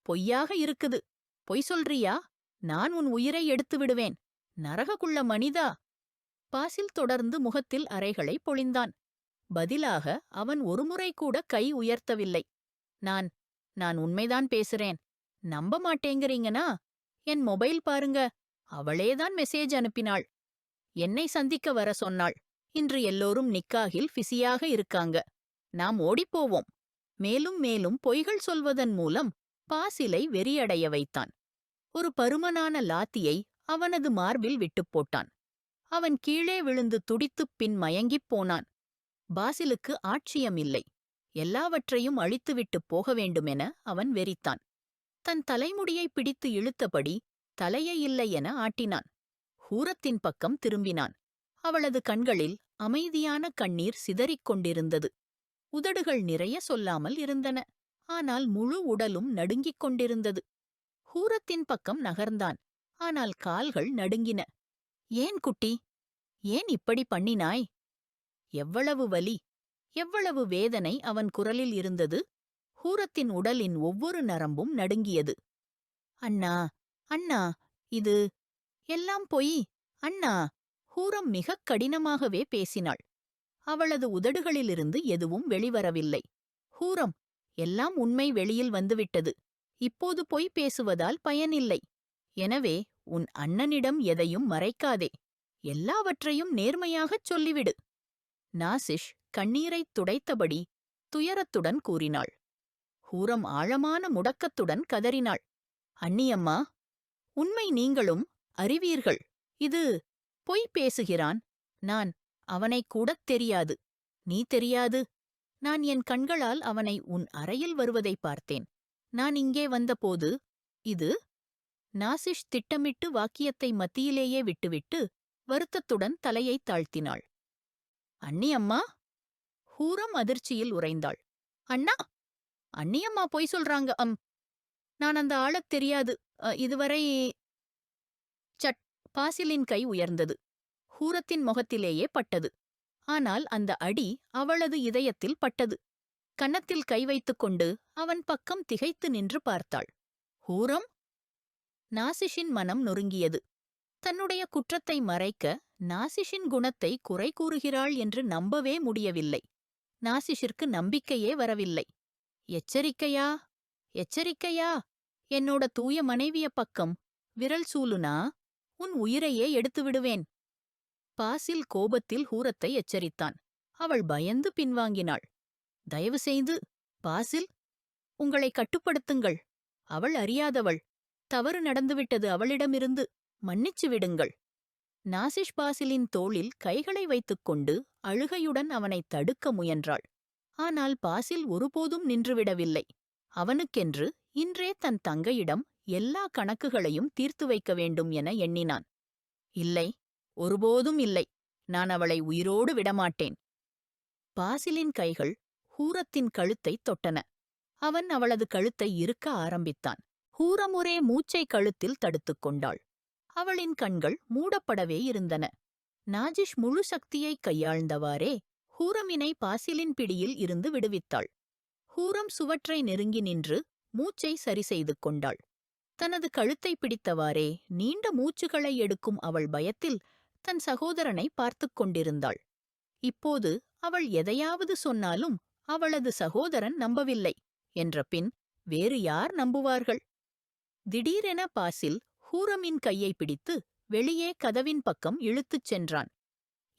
பொய்யாக இருக்குது. பொய் சொல்றியா? நான் உன் உயிரை எடுத்து விடுவேன். நரகக்குள்ள மனிதா!" பாசில் தொடர்ந்து முகத்தில் அறைகளை பொழிந்தான். பதிலாக அவன் ஒருமுறை கூட கை உயர்த்தவில்லை. நான் நான் உண்மைதான் பேசுறேன். நம்ப மாட்டேங்கிறீங்கனா என் மொபைல் பாருங்க. அவளேதான் மெசேஜ் அனுப்பினாள். என்னை சந்திக்க வர சொன்னாள். இன்று எல்லோரும் நிக்காகில் பிஸியாக இருக்காங்க. நாம் ஓடிப்போவோம். மேலும் மேலும் பொய்கள் சொல்வதன் மூலம் பாசிலை வெறியடைய வைத்தான். ஒரு பருமனான லாத்தியை அவனது மார்பில் விட்டுப் போட்டான். அவன் கீழே விழுந்து துடித்துப் பின் மயங்கிப் போனான். பாசிலுக்கு ஆட்சியமில்லை. எல்லாவற்றையும் அழித்துவிட்டுப் போக வேண்டுமென அவன் வெறித்தான். தன் தலைமுடியை பிடித்து இழுத்தபடி தலையை இல்லை என ஆட்டினான். ஹூரத்தின் பக்கம் திரும்பினான். அவளது கண்களில் அமைதியான கண்ணீர் சிதறிக் கொண்டிருந்தது. உதடுகள் நிறைய சொல்லாமல் இருந்தன. ஆனால் முழு உடலும் நடுங்கிக் கொண்டிருந்தது. ஹூரத்தின் பக்கம் நகர்ந்தான். ஆனால் கால்கள் நடுங்கின. ஏன் குட்டி, ஏன் இப்படி பண்ணினாய்? எவ்வளவு வலி, எவ்வளவு வேதனை அவன் குரலில் இருந்தது. ஹூரத்தின் உடலின் ஒவ்வொரு நரம்பும் நடுங்கியது. அண்ணா, அண்ணா, இது எல்லாம் பொய். அண்ணா. ஹூரம் மிகக் கடினமாகவே பேசினாள். அவளது உதடுகளிலிருந்து எதுவும் வெளிவரவில்லை. ஹூரம், எல்லாம் உண்மை வெளியில் வந்துவிட்டது. இப்போது பொய் பேசுவதால் பயனில்லை. எனவே உன் அண்ணனிடம் எதையும் மறைக்காதே. எல்லாவற்றையும் நேர்மையாகச் சொல்லிவிடு. நாசிஷ் கண்ணீரைத் துடைத்தபடி துயரத்துடன் கூறினாள். ஹூரம் ஆழமான முடக்கத்துடன் கதறினாள். அண்ணியம்மா, உண்மை நீங்களும் அறிவீர்கள். இது பொய் பேசுகிறான். நான் அவனைக் கூடத் தெரியாது. நீ தெரியாது. நான் என் கண்களால் அவனை உன் அறையில் வருவதை பார்த்தேன். நான் இங்கே வந்தபோது இது... நாசிஷ் திட்டமிட்டு வாக்கியத்தை மத்தியிலேயே விட்டுவிட்டு வருத்தத்துடன் தலையைத் தாழ்த்தினாள். அண்ணியம்மா? ஹூரம் அதிர்ச்சியில் உறைந்தாள். அண்ணா, அண்ணியம்மா பொய் சொல்றாங்க. நான் அந்த ஆளத் தெரியாது. இதுவரை... சட். பாசிலின் கை உயர்ந்தது. ஹூரத்தின் முகத்திலேயே பட்டது. ஆனால் அந்த அடி அவளது இதயத்தில் பட்டது. கன்னத்தில் கை வைத்துக் கொண்டு அவன் பக்கம் திகைத்து நின்று பார்த்தாள். ஹூரம்? நாசிஷின் மனம் நொறுங்கியது. தன்னுடைய குற்றத்தை மறைக்க நாசிஷின் குணத்தை குறை கூறுகிறாள் என்று நம்பவே முடியவில்லை. நாசிஷிற்கு நம்பிக்கையே வரவில்லை. எச்சரிக்கையா, எச்சரிக்கையா, என்னோட தூய மனைவிய பக்கம் விரல் சூலுனா உன் உயிரையே எடுத்து விடுவேன். பாசில் கோபத்தில் ஹூரத்தை எச்சரித்தான். அவள் பயந்து பின்வாங்கினாள். தயவு செய்து, பாசில், உங்களை கட்டுப்படுத்துங்கள். அவள் அறியாதவள். தவறு நடந்துவிட்டது அவளிடமிருந்து. மன்னிச்சு விடுங்கள். நாசிஷ் பாசிலின் தோளில் கைகளை வைத்துக்கொண்டு அழுகையுடன் அவனைத் தடுக்க முயன்றாள். ஆனால் பாசில் ஒருபோதும் நின்றுவிடவில்லை. அவனுக்கென்று இன்றே தன் தங்கையிடம் எல்லா கணக்குகளையும் தீர்த்து வைக்க வேண்டும் என எண்ணினான். இல்லை, ஒருபோதும் இல்லை. நான் அவளை உயிரோடு விடமாட்டேன். பாசிலின் கைகள் ஹூரத்தின் கழுத்தைத் தொட்டன. அவன் அவளது கழுத்தை இறுக்க ஆரம்பித்தான். ஹூரமுரே மூச்சை கழுத்தில் தடுத்துக் கொண்டாள். அவளின் கண்கள் மூடப்படவே இருந்தன. நாஜிஷ் முழு சக்தியை கையாழ்ந்தவாறே ஹூரமினை பாசிலின் பிடியில் இருந்து விடுவித்தாள். ஹூரம் சுவற்றை நெருங்கி நின்று மூச்சை சரி செய்து கொண்டாள். தனது கழுத்தை பிடித்தவாறே நீண்ட மூச்சுகளை எடுக்கும் அவள் பயத்தில் தன் சகோதரனை பார்த்துக் கொண்டிருந்தாள். இப்போது அவள் எதையாவது சொன்னாலும் அவளது சகோதரன் நம்பவில்லை என்ற பின் வேறு யார் நம்புவார்கள்? திடீரென பாசில் ஹூரமின் கையை பிடித்து வெளியே கதவின் பக்கம் இழுத்துச் சென்றான்.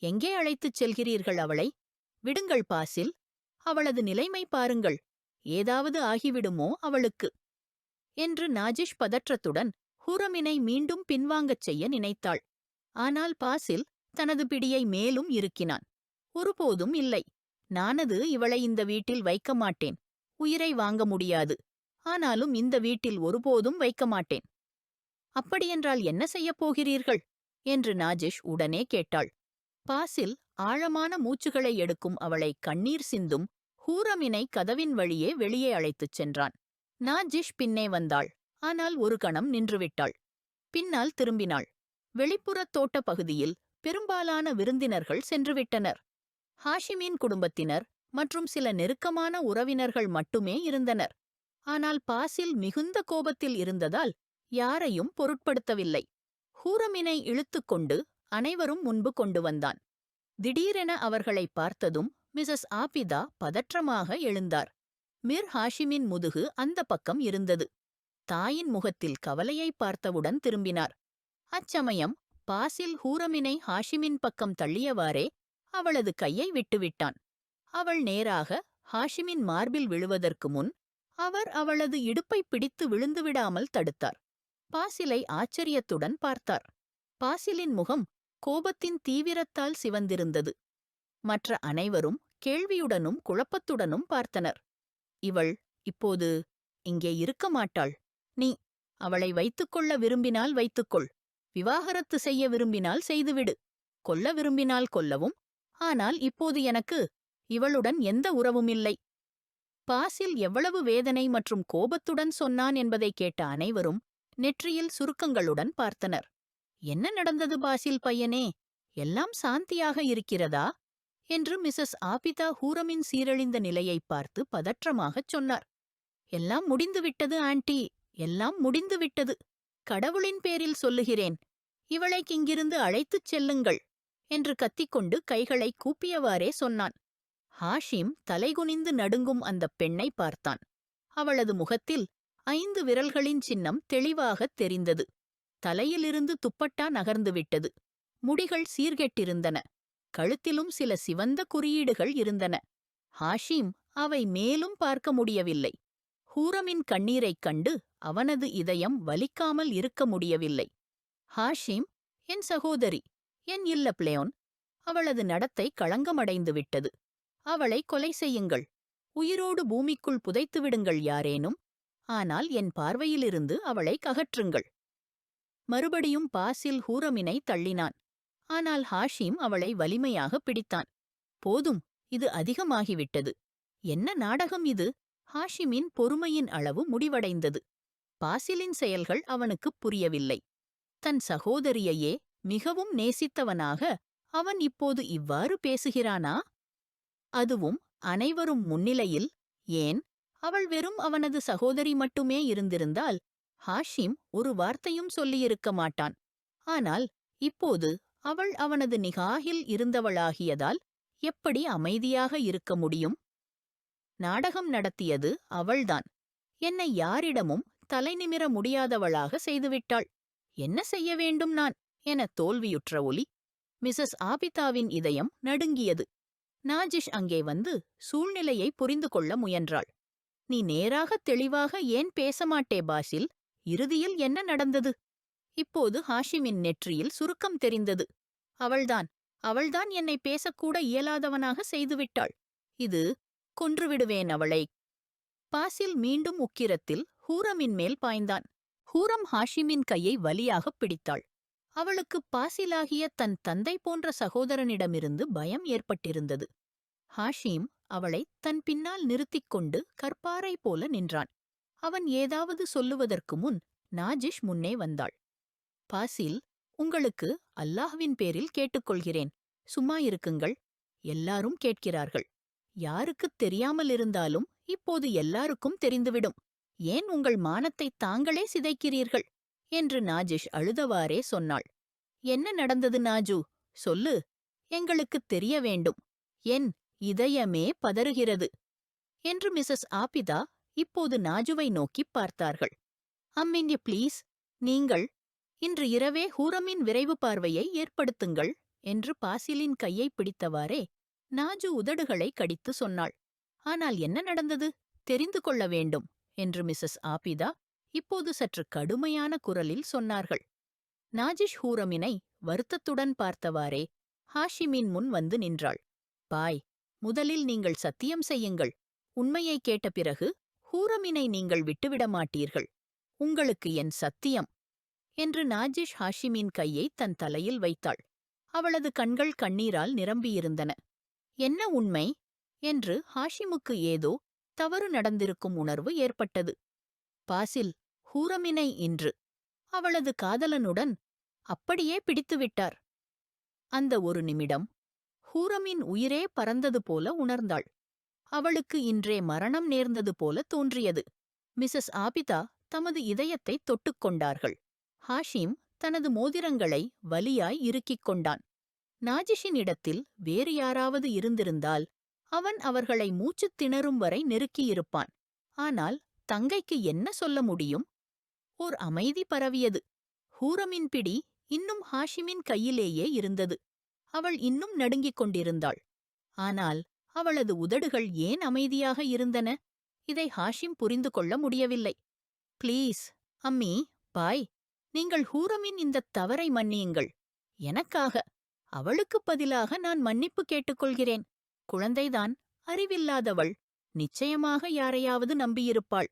எங்கே அழைத்துச் செல்கிறீர்கள் அவளை? விடுங்கள் பாசில். அவளது நிலைமை பாருங்கள். ஏதாவது ஆகிவிடுமோ அவளுக்கு என்று நாஜிஷ் பதற்றத்துடன் ஹூரமினை மீண்டும் பின்வாங்கச் செய்ய நினைத்தாள். ஆனால் பாசில் தனது பிடியை மேலும் இறுக்கினான். ஒருபோதும் இல்லை. நானது இவளை இந்த வீட்டில் வைக்க மாட்டேன். உயிரை வாங்க முடியாது. ஆனாலும் இந்த வீட்டில் ஒருபோதும் வைக்க மாட்டேன். அப்படியென்றால் என்ன செய்யப் போகிறீர்கள் என்று நாஜிஷ் உடனே கேட்டாள். பாசில் ஆழமான மூச்சுகளை எடுக்கும் அவளை கண்ணீர் சிந்தும் ஹூரமினை கதவின் வழியே வெளியே அழைத்துச் சென்றான். நாஜிஷ் பின்னே வந்தாள். ஆனால் ஒரு கணம் நின்றுவிட்டாள். பின்னால் திரும்பினாள். வெளிப்புறத் தோட்ட பகுதியில் பெரும்பாலான விருந்தினர்கள் சென்றுவிட்டனர். ஹாஷிமின் குடும்பத்தினர் மற்றும் சில நெருக்கமான உறவினர்கள் மட்டுமே இருந்தனர். ஆனால் பாசில் மிகுந்த கோபத்தில் இருந்ததால் யாரையும் பொருட்படுத்தவில்லை. ஹூரமினை இழுத்துக்கொண்டு அனைவரும் முன்பு கொண்டு வந்தான். திடீரென அவர்களை பார்த்ததும் மிசஸ் ஆபிதா பதற்றமாக எழுந்தார். மிர் ஹாஷிமின் முதுகு அந்த பக்கம் இருந்தது. தாயின் முகத்தில் கவலையை பார்த்தவுடன் திரும்பினார். அச்சமயம் பாசில் ஹூரமினை ஹாஷிமின் பக்கம் தள்ளியவாறே அவளது கையை விட்டுவிட்டான். அவள் நேராக ஹாஷிமின் மார்பில் விழுவதற்கு முன் அவர் அவளது இடுப்பை பிடித்து விழுந்துவிடாமல் தடுத்தார். பாசிலை ஆச்சரியத்துடன் பார்த்தார். பாசிலின் முகம் கோபத்தின் தீவிரத்தால் சிவந்திருந்தது. மற்ற அனைவரும் கேள்வியுடனும் குழப்பத்துடனும் பார்த்தனர். இவள் இப்போது இங்கே இருக்க மாட்டாள். நீ அவளை வைத்துக்கொள்ள விரும்பினால் வைத்துக்கொள். விவாகரத்து செய்ய விரும்பினால் செய்துவிடு. கொல்ல விரும்பினால் கொல்லவும். ஆனால் இப்போது எனக்கு இவளுடன் எந்த உறவுமில்லை. பாசில் எவ்வளவு வேதனை மற்றும் கோபத்துடன் சொன்னான் என்பதை கேட்ட அனைவரும் நெற்றியில் சுருக்கங்களுடன் பார்த்தனர். என்ன நடந்தது பாசில் பையனே? எல்லாம் சாந்தியாக இருக்கிறதா? என்று மிசஸ் ஆபிதா ஹூரமின் சீரழிந்த நிலையை பார்த்து பதற்றமாகச் சொன்னார். எல்லாம் முடிந்துவிட்டது ஆண்டி, எல்லாம் முடிந்துவிட்டது. கடவுளின் பேரில் சொல்லுகிறேன், இவளை இங்கிருந்து அழைத்துச் செல்லுங்கள் என்று கத்திக்கொண்டு கைகளை கூப்பியவாறே சொன்னான். ஹாஷிம் தலைகுனிந்து நடுங்கும் அந்தப் பெண்ணை பார்த்தான். அவளது முகத்தில் 5 விரல்களின் சின்னம் தெளிவாகத் தெரிந்தது. தலையிலிருந்து துப்பட்டா நகர்ந்துவிட்டது. முடிகள் சீர்கெட்டிருந்தன. கழுத்திலும் சில சிவந்த குறியீடுகள் இருந்தன. ஹாஷிம் அவை மேலும் பார்க்க முடியவில்லை. ஹூரமின் கண்ணீரைக் கண்டு அவனது இதயம் வலிக்காமல் இருக்க முடியவில்லை. ஹாஷிம், என் சகோதரி, என் இல்ல பிளேயோன். அவளது நடத்தை களங்கமடைந்து விட்டது. அவளை கொலை செய்யுங்கள். உயிரோடு பூமிக்குள் புதைத்துவிடுங்கள் யாரேனும். ஆனால் என் பார்வையிலிருந்து அவளை அகற்றுங்கள். மறுபடியும் பாசில் ஹூரமினை தள்ளினான். ஆனால் ஹாஷிம் அவளை வலிமையாக பிடித்தான். போதும், இது அதிகமாகிவிட்டது. என்ன நாடகம் இது? ஹாஷிமின் பொறுமையின் அளவு முடிவடைந்தது. பாசிலின் செயல்கள் அவனுக்குப் புரியவில்லை. தன் சகோதரியையே மிகவும் நேசித்தவனாக அவன் இப்போது இவ்வாறு பேசுகிறானா? அதுவும் அனைவரும் முன்னிலையில். ஏன், அவள் வெறும் அவனது சகோதரி மட்டுமே இருந்திருந்தால் ஹாஷிம் ஒரு வார்த்தையும் சொல்லியிருக்க மாட்டான். ஆனால் இப்போது அவள் அவனது நிகாஹில் இருந்தவளாகியதால் எப்படி அமைதியாக இருக்க முடியும்? நாடகம் நடத்தியது அவள்தான். என்னை யாரிடமும் தலைநிமிர முடியாதவளாக செய்துவிட்டாள். என்ன செய்ய வேண்டும் நான் என தோல்வியுற்ற ஒலி. மிசஸ் ஆபிதாவின் இதயம் நடுங்கியது. நாஜிஷ் அங்கே வந்து சூழ்நிலையை புரிந்து கொள்ள முயன்றாள். நீ நேராகத் தெளிவாக ஏன் பேசமாட்டே பாசில்? இறுதியில் என்ன நடந்தது? இப்போது ஹாஷிமின் நெற்றியில் சுருக்கம் தெரிந்தது. அவள்தான் என்னை பேசக்கூட இயலாதவனாக செய்துவிட்டாள். இது கொன்றுவிடுவேன் அவளை. பாசில் மீண்டும் உக்கிரத்தில் ஹூரமின் மேல் பாய்ந்தான். ஹூரம் ஹாஷிமின் கையை வலியாகப் பிடித்தாள். அவளுக்கு பாசிலாகிய தன் தந்தை போன்ற சகோதரனிடமிருந்து பயம் ஏற்பட்டிருந்தது. ஹாஷிம் அவளை தன் பின்னால் நிறுத்திக் கொண்டு கற்பாறை போல நின்றான். அவன் ஏதாவது சொல்லுவதற்கு முன் நாஜிஷ் முன்னே வந்தாள். பாசில், உங்களுக்கு அல்லாஹ்வின் பேரில் கேட்டுக்கொள்கிறேன், சும்மா இருக்குங்கள். எல்லாரும் கேட்கிறார்கள். யாருக்குத் தெரியாமலிருந்தாலும் இப்போது எல்லாருக்கும் தெரிந்துவிடும். ஏன் உங்கள் மானத்தைத் தாங்களே சிதைக்கிறீர்கள் என்று நாஜிஷ் அழுதவாறே சொன்னாள். என்ன நடந்தது நாஜு? சொல்லு, எங்களுக்குத் தெரிய வேண்டும். என் இதயமே பதறுகிறது என்று மிசஸ் ஆபிதா இப்போது நாஜுவை நோக்கிப் பார்த்தார்கள். அம்மின்ய ப்ளீஸ், நீங்கள் இன்று இரவே ஹூரமின் விரைவு பார்வையை ஏற்படுத்துங்கள் என்று பாசிலின் கையை பிடித்தவாறே நாஜு உதடுகளை கடித்து சொன்னாள். ஆனால் என்ன நடந்தது? தெரிந்து கொள்ள வேண்டும் என்று மிசஸ் ஆபிதா இப்போது சற்று கடுமையான குரலில் சொன்னார்கள். நாஜிஷ் ஹூரமினை வருத்தத்துடன் பார்த்தவாறே ஹாஷிமின் முன் வந்து நின்றாள். பாய், முதலில் நீங்கள் சத்தியம் செய்யுங்கள். உண்மையை கேட்ட பிறகு ஹூரமினை நீங்கள் விட்டுவிட மாட்டீர்கள். உங்களுக்கு என் சத்தியம் என்று நாஜிஷ் ஹாஷிமின் கையை தன் தலையில் வைத்தாள். அவளது கண்கள் கண்ணீரால் நிரம்பியிருந்தன. என்ன உண்மை என்று ஹாஷிமுக்கு ஏதோ தவறு நடந்திருக்கும் உணர்வு ஏற்பட்டது. பாசில் ஹூரமினை இன்று அவளது காதலனுடன் அப்படியே பிடித்துவிட்டார். அந்த ஒரு நிமிடம் ஹூரமின் உயிரே பறந்தது போல உணர்ந்தாள். அவளுக்கு இன்றே மரணம் நேர்ந்தது போல தோன்றியது. மிசஸ் ஆபிதா தமது இதயத்தை தொட்டுக் கொண்டார்கள். ஹாஷிம் தனது மோதிரங்களை வலியாய் இறுக்கிக் கொண்டான். நாஜிஷின் இடத்தில் வேறு யாராவது இருந்திருந்தால் அவன் அவர்களை மூச்சுத் திணறும் வரை நெருக்கியிருப்பான். ஆனால் தங்கைக்கு என்ன சொல்ல முடியும்? ஓர் அமைதி பரவியது. ஹூரமின் பிடி இன்னும் ஹாஷிமின் கையிலேயே இருந்தது. அவள் இன்னும் நடுங்கிக் கொண்டிருந்தாள். ஆனால் அவளது உதடுகள் ஏன் அமைதியாக இருந்தன? இதை ஹாஷிம் புரிந்து கொள்ள முடியவில்லை. ப்ளீஸ் அம்மி, பாய், நீங்கள் ஹூரமின் இந்தத் தவறை மன்னியுங்கள். எனக்காக. அவளுக்குப் பதிலாக நான் மன்னிப்பு கேட்டுக்கொள்கிறேன். குழந்தைதான், அறிவில்லாதவள். நிச்சயமாக யாரையாவது நம்பியிருப்பாள்.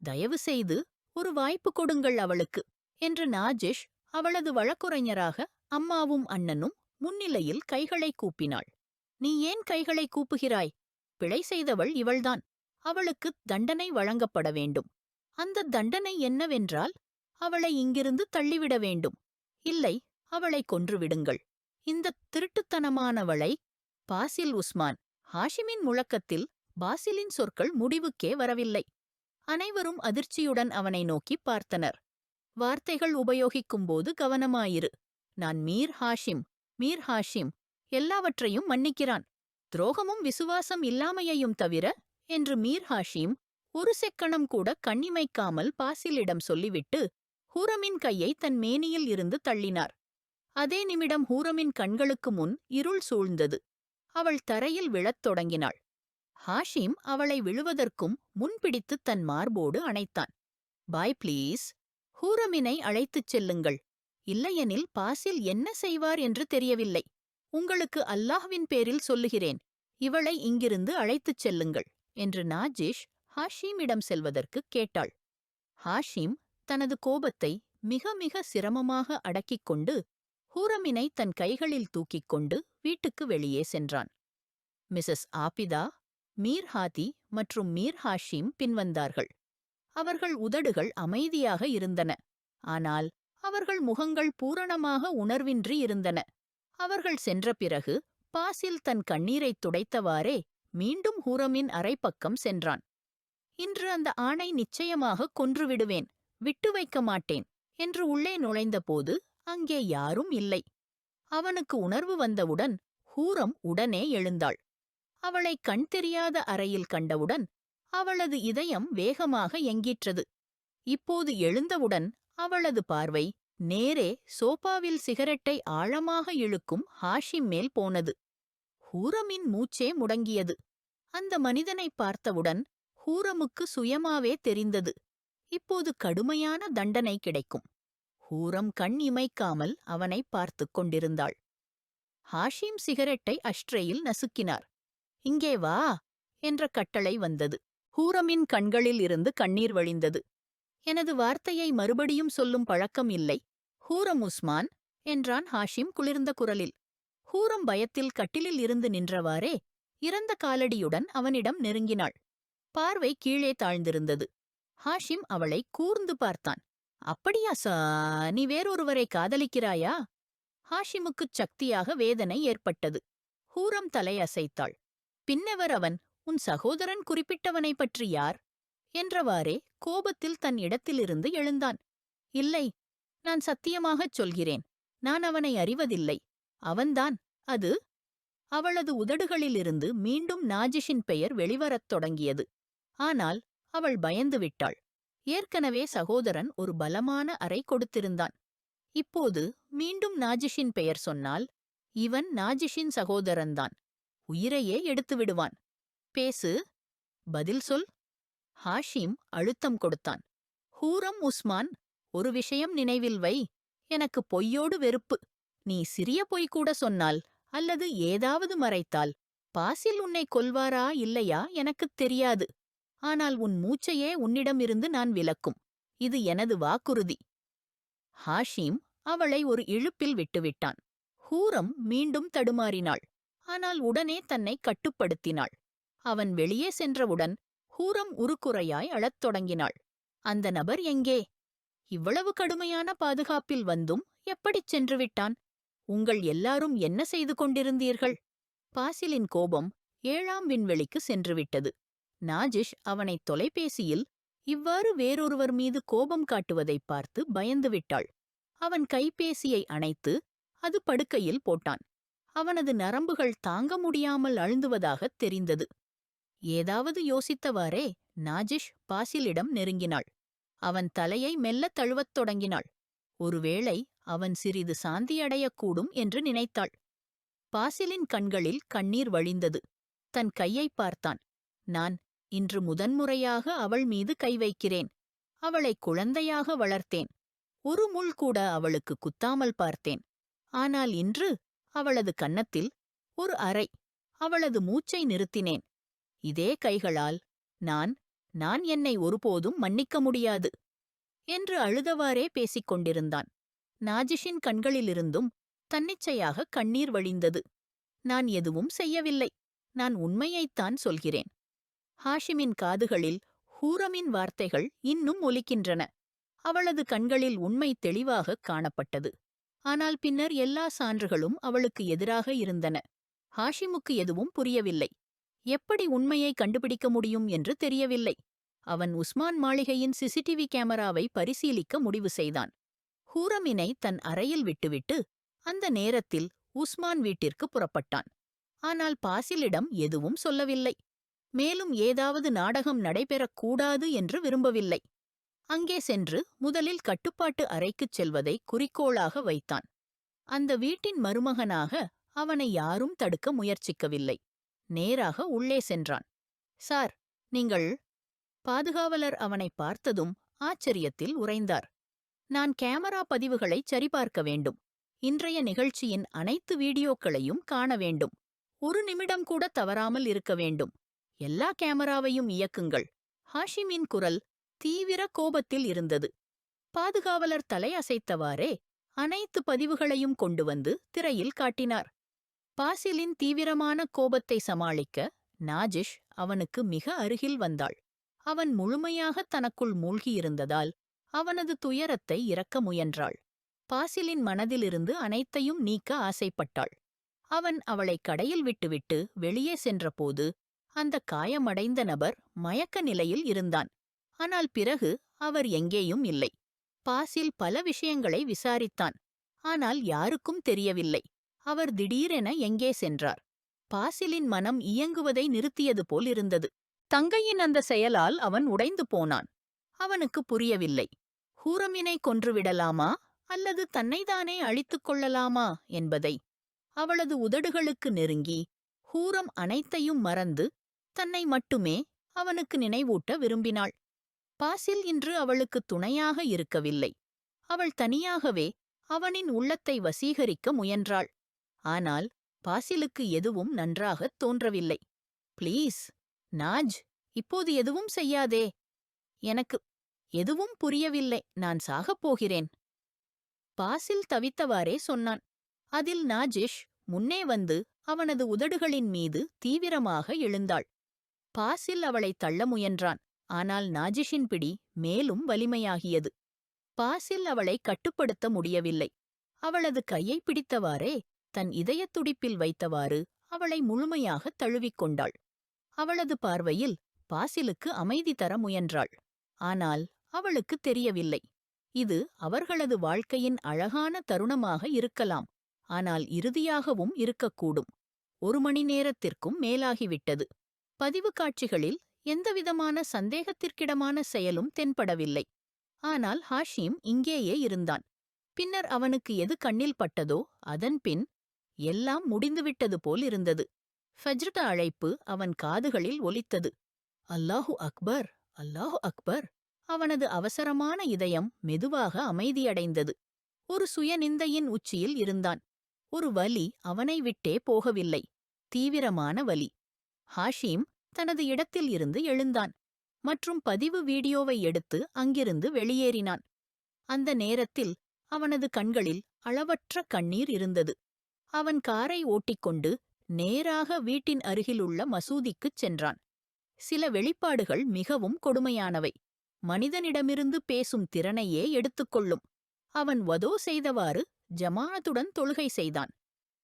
தயவு செய்து ஒரு வாய்ப்பு கொடுங்கள் அவளுக்கு என்று நாஜிஷ் அவளது வழக்குரைஞராக அம்மாவும் அண்ணனும் முன்னிலையில் கைகளை கூப்பினாள். நீ ஏன் கைகளை கூப்புகிறாய்? பிழை செய்தவள் இவள்தான். அவளுக்கு தண்டனை வழங்கப்பட வேண்டும். அந்த தண்டனை என்னவென்றால் அவளை இங்கிருந்து தள்ளிவிட வேண்டும். இல்லை, அவளை கொன்றுவிடுங்கள். இந்த திருட்டுத்தனமானவளை. பாசில் உஸ்மான். ஹாஷிமின் முழக்கத்தில் பாசிலின் சொற்கள் முடிவுக்கே வரவில்லை. அனைவரும் அதிர்ச்சியுடன் அவனை நோக்கி பார்த்தனர். வார்த்தைகள் உபயோகிக்கும்போது கவனமாயிரு. நான் மீர் ஹாஷிம் எல்லாவற்றையும் மன்னிக்கிறான். துரோகமும் விசுவாசம் இல்லாமையையும் தவிர என்று மீர் ஹாஷிம் ஒரு செக்கணம் கூட கண்ணிமைக்காமல் பாசிலிடம் சொல்லிவிட்டு ஹூரமின் கையை தன் மேனியில் இருந்து தள்ளினார். அதே நிமிடம் ஹூரமின் கண்களுக்கு முன் இருள் சூழ்ந்தது. அவள் தரையில் விழத் தொடங்கினாள். ஹாஷிம் அவளை விழுவதற்கும் முன்பிடித்து தன் மார்போடு அணைத்தான். பாய் ப்ளீஸ், ஹூரமினை அழைத்துச் செல்லுங்கள். இல்லையெனில் பாசில் என்ன செய்வார் என்று தெரியவில்லை. உங்களுக்கு அல்லாஹ்வின் பேரில் சொல்லுகிறேன், இவளை இங்கிருந்து அழைத்துச் செல்லுங்கள் என்று நாஜிஷ் ஹாஷிமிடம் செல்வதற்குக் கேட்டாள். ஹாஷிம் தனது கோபத்தை மிக மிக சிரமமாக அடக்கிக் கொண்டு ஹூரமினை தன் கைகளில் தூக்கிக் கொண்டு வீட்டுக்கு வெளியே சென்றான். மிஸஸ் ஆபிதா, மீர் ஹாதி மற்றும் மீர் ஹாஷிம் பின்வந்தார்கள். அவர்கள் உதடுகள் அமைதியாக இருந்தன. ஆனால் அவர்கள் முகங்கள் பூரணமாக உணர்வின்றி இருந்தன. அவர்கள் சென்ற பிறகு பாசில் தன் கண்ணீரைத் துடைத்தவாறே மீண்டும் ஹூரமின் அரைப்பக்கம் சென்றான். இன்று அந்த ஆணை நிச்சயமாக கொன்றுவிடுவேன், விட்டு வைக்க மாட்டேன் என்று உள்ளே நுழைந்தபோது அங்கே யாரும் இல்லை. அவனுக்கு உணர்வு வந்தவுடன் ஹூரம் உடனே எழுந்தாள். அவளை கண் தெரியாத அறையில் கண்டவுடன் அவளது இதயம் வேகமாக எங்கிற்றது. இப்போது எழுந்தவுடன் அவளது பார்வை நேரே சோபாவில் சிகரெட்டை ஆழமாக இழுக்கும் ஹாஷிம் மேல் போனது. ஹூரமின் மூச்சே முடங்கியது. அந்த மனிதனை பார்த்தவுடன் ஹூரமுக்கு சுயமாவே தெரிந்தது, இப்போது கடுமையான தண்டனை கிடைக்கும். ஹூரம் கண் இமைக்காமல் அவனை பார்த்துக் கொண்டிருந்தாள். ஹாஷிம் சிகரெட்டை அஷ்ட்ரேயில் நசுக்கினார். இங்கே வா என்ற கட்டளை வந்தது. ஹூரமின் கண்களில் இருந்து கண்ணீர் வழிந்தது. எனது வார்த்தையை மறுபடியும் சொல்லும் பழக்கம் இல்லை ஹூரம் உஸ்மான் என்றான் ஹாஷிம் குளிர்ந்த குரலில். ஹூரம் பயத்தில் கட்டிலில் இருந்து நின்றவாறே இறந்த காலடியுடன் அவனிடம் நெருங்கினாள். பார்வை கீழே தாழ்ந்திருந்தது. ஹாஷிம் அவளை கூர்ந்து பார்த்தான். அப்படியா நீ வேறொருவரை காதலிக்கிறாயா? ஹாஷிமுக்குச் சக்தியாக வேதனை ஏற்பட்டது. ஹூரம் தலையசைத்தாள். பின்னவர் அவன்? உன் சகோதரன் குறிப்பிட்டவனை பற்றி யார் என்றவாறே கோபத்தில் தன் இடத்திலிருந்து எழுந்தான். இல்லை, நான் சத்தியமாகச் சொல்கிறேன், நான் அவனை அறிவதில்லை. அவன்தான் அது. அவளது உதடுகளிலிருந்து மீண்டும் நாஜிஷின் பெயர் வெளிவரத் தொடங்கியது. ஆனால் அவள் பயந்து விட்டாள். ஏற்கனவே சகோதரன் ஒரு பலமான அறை கொடுத்திருந்தான். இப்போது மீண்டும் நாஜிஷின் பெயர் சொன்னால் இவன் நாஜிஷின் சகோதரன்தான். உயிரையே எடுத்து விடுவான். பேசு, பதில் சொல். ஹாஷிம் அழுத்தம் கொடுத்தான். ஹூரம் உஸ்மான், ஒரு விஷயம் நினைவில் வை. எனக்கு பொய்யோடு வெறுப்பு. நீ சிறிய பொய் கூட சொன்னால் அல்லது ஏதாவது மறைத்தால் பாசில் உன்னை கொல்வாரா இல்லையா எனக்குத் தெரியாது. ஆனால் உன் மூச்சையே உன்னிடமிருந்து நான் விலக்கும். இது எனது வாக்குறுதி. ஹாஷிம் அவளை ஒரு இழுப்பில் விட்டுவிட்டான். ஹூரம் மீண்டும் தடுமாறினாள். ஆனால் உடனே தன்னை கட்டுப்படுத்தினாள். அவன் வெளியே சென்றவுடன் ஹூரம் உருக்குறையாய் அழத் தொடங்கினாள். அந்த நபர் எங்கே? இவ்வளவு கடுமையான பாதுகாப்பில் வந்தும் எப்படிச் சென்று விட்டான்? உங்கள் எல்லாரும் என்ன செய்து கொண்டிருந்தீர்கள்? பாசிலின் கோபம் 7ஆம் விண்வெளிக்கு சென்றுவிட்டது. நாஜிஷ் அவனை தொலைபேசியில் இவ்வாறு வேறொருவர் மீது கோபம் காட்டுவதைப் பார்த்து பயந்துவிட்டாள். அவன் கைபேசியை அணைத்து அது படுக்கையில் போட்டான். அவனது நரம்புகள் தாங்க முடியாமல் அழுந்துவதாகத் தெரிந்தது. ஏதாவது யோசித்தவாறே நாஜிஷ் பாசிலிடம் நெருங்கினாள். அவன் தலையை மெல்லத் தழுவத் தொடங்கினாள். ஒருவேளை அவன் சிறிது சாந்தியடையக்கூடும் என்று நினைத்தாள். பாசிலின் கண்களில் கண்ணீர் வழிந்தது. தன் கையைப் பார்த்தான். நான் இன்று முதன்முறையாக அவள் மீது கை வைக்கிறேன். அவளை குழந்தையாக வளர்த்தேன். ஒரு முள் கூட அவளுக்கு குத்தாமல் பார்த்தேன். ஆனால் இன்று அவளது கன்னத்தில் ஒரு அறை. அவளது மூச்சை நிறுத்தினேன். இதே கைகளால் நான் என்னை ஒருபோதும் மன்னிக்க முடியாது என்று அழுதவாறே பேசிக் கொண்டிருந்தான். நாஜிஷின் கண்களிலிருந்தும் தன்னிச்சையாக கண்ணீர் வழிந்தது. நான் எதுவும் செய்யவில்லை. நான் உண்மையைத்தான் சொல்கிறேன். ஹாஷிமின் காதுகளில் ஹூரமின் வார்த்தைகள் இன்னும் ஒலிக்கின்றன. அவளது கண்களில் உண்மை தெளிவாகக் காணப்பட்டது. ஆனால் பின்னர் எல்லா சான்றுகளும் அவளுக்கு எதிராக இருந்தன. ஹாஷிமுக்கு எதுவும் புரியவில்லை. எப்படி உண்மையை கண்டுபிடிக்க முடியும் என்று தெரியவில்லை. அவன் உஸ்மான் மாளிகையின் சிசிடிவி கேமராவை பரிசீலிக்க முடிவு செய்தான். ஹூரமினை தன் அறையில் விட்டுவிட்டு அந்த நேரத்தில் உஸ்மான் வீட்டிற்கு புறப்பட்டான். ஆனால் பாசிலிடம் எதுவும் சொல்லவில்லை. மேலும் ஏதாவது நாடகம் நடைபெறக்கூடாது என்று விரும்பவில்லை. அங்கே சென்று முதலில் கட்டுப்பாட்டு அறைக்குச் செல்வதை குறிக்கோளாக வைத்தான். அந்த வீட்டின் மருமகனாக அவனை யாரும் தடுக்க முயற்சிக்கவில்லை. நேராக உள்ளே சென்றான். சார், நீங்கள்... பாதுகாவலர் அவனை பார்த்ததும் ஆச்சரியத்தில் உறைந்தார். நான் கேமரா பதிவுகளைச் சரிபார்க்க வேண்டும். இன்றைய நிகழ்ச்சியின் அனைத்து வீடியோக்களையும் காண வேண்டும். ஒரு நிமிடம் கூட தவறாமல் இருக்க வேண்டும். எல்லா கேமராவையும் இயக்குங்கள். ஹாஷிமின் குரல் தீவிர கோபத்தில் இருந்தது. பாதுகாவலர் தலை அசைத்தவாறே அனைத்து பதிவுகளையும் கொண்டு வந்து திரையில் காட்டினார். பாசிலின் தீவிரமான கோபத்தை சமாளிக்க நாஜிஷ் அவனுக்கு மிக அருகில் வந்தாள். அவன் முழுமையாக தனக்குள் மூழ்கியிருந்ததால் அவனது துயரத்தை இறக்க முயன்றாள். பாசிலின் மனதிலிருந்து அனைத்தையும் நீக்க ஆசைப்பட்டாள். அவன் அவளை கடையில் விட்டுவிட்டு வெளியே சென்றபோது அந்த காயமடைந்த நபர் மயக்க நிலையில் இருந்தான். ஆனால் பிறகு அவர் எங்கேயும் இல்லை. பாசில் பல விஷயங்களை விசாரித்தான். ஆனால் யாருக்கும் தெரியவில்லை. அவர் திடீரென எங்கே சென்றார்? பாசிலின் மனம் இயங்குவதை நிறுத்தியது போல் இருந்தது. தங்கையின் அந்த செயலால் அவன் உடைந்து போனான். அவனுக்கு புரியவில்லை. ஹூரமினை கொன்றுவிடலாமா அல்லது தன்னைத்தானே அழித்துக் கொள்ளலாமா என்பதை. அவளது உதடுகளுக்கு நெருங்கி ஹூரம் அனைத்தையும் மறந்து தன்னை மட்டுமே அவனுக்கு நினைவூட்ட விரும்பினாள். பாசில் இன்று அவளுக்கு துணையாக இருக்கவில்லை. அவள் தனியாகவே அவனின் உள்ளத்தை வசீகரிக்க முயன்றாள். ஆனால் பாசிலுக்கு எதுவும் நன்றாகத் தோன்றவில்லை. ப்ளீஸ் நாஜ், இப்போது எதுவும் செய்யாதே. எனக்கு எதுவும் புரியவில்லை. நான் சாகப் போகிறேன். பாசில் தவித்தவாறே சொன்னான். அதில் நாஜிஷ் முன்னே வந்து அவனது உதடுகளின் மீது தீவிரமாக எழுந்தாள். பாசில் அவளை தள்ள முயன்றான். ஆனால் நாஜிஷின் பிடி மேலும் வலிமையாகியது. பாசில் அவளை கட்டுப்படுத்த முடியவில்லை. அவளது கையை பிடித்தவாறே தன் இதயத் துடிப்பில் வைத்தவாறு அவளை முழுமையாகத் தழுவிக்கொண்டாள். அவளது பார்வையில் பாசிலுக்கு அமைதி தர முயன்றாள். ஆனால் அவளுக்கு தெரியவில்லை. இது அவர்களது வாழ்க்கையின் அழகான தருணமாக இருக்கலாம். ஆனால் இறுதியாகவும் இருக்கக்கூடும். 1 மணி நேரத்திற்கும் மேலாகிவிட்டது. பதிவு காட்சிகளில் எந்தவிதமான சந்தேகத்திற்கிடமான செயலும் தென்படவில்லை. ஆனால் ஹாஷிம் இங்கேயே இருந்தான். பின்னர் அவனுக்கு எது கண்ணில் பட்டதோ அதன்பின் எல்லாம் முடிந்துவிட்டது போல் இருந்தது. ஃபஜ்ர் அழைப்பு அவன் காதுகளில் ஒலித்தது. அல்லாஹு அக்பர், அல்லாஹு அக்பர். அவனது அவசரமான இதயம் மெதுவாக அமைதியடைந்தது. ஒரு சுயநிந்தையின் உச்சியில் இருந்தான். ஒரு வலி அவனை விட்டே போகவில்லை. தீவிரமான வலி. ஹாஷிம் தனது இடத்தில் இருந்து எழுந்தான் மற்றும் பதிவு வீடியோவை எடுத்து அங்கிருந்து வெளியேறினான். அந்த நேரத்தில் அவனது கண்களில் அளவற்ற கண்ணீர் இருந்தது. அவன் காரை ஓட்டிக்கொண்டு நேராக வீட்டின் அருகிலுள்ள மசூதிக்குச் சென்றான். சில வெளிப்பாடுகள் மிகவும் கொடுமையானவை. மனிதனிடமிருந்து பேசும் திறனையே எடுத்துக்கொள்ளும். அவன் வதோ செய்தவாறு ஜமாஅத்துடன் தொழுகை செய்தான்.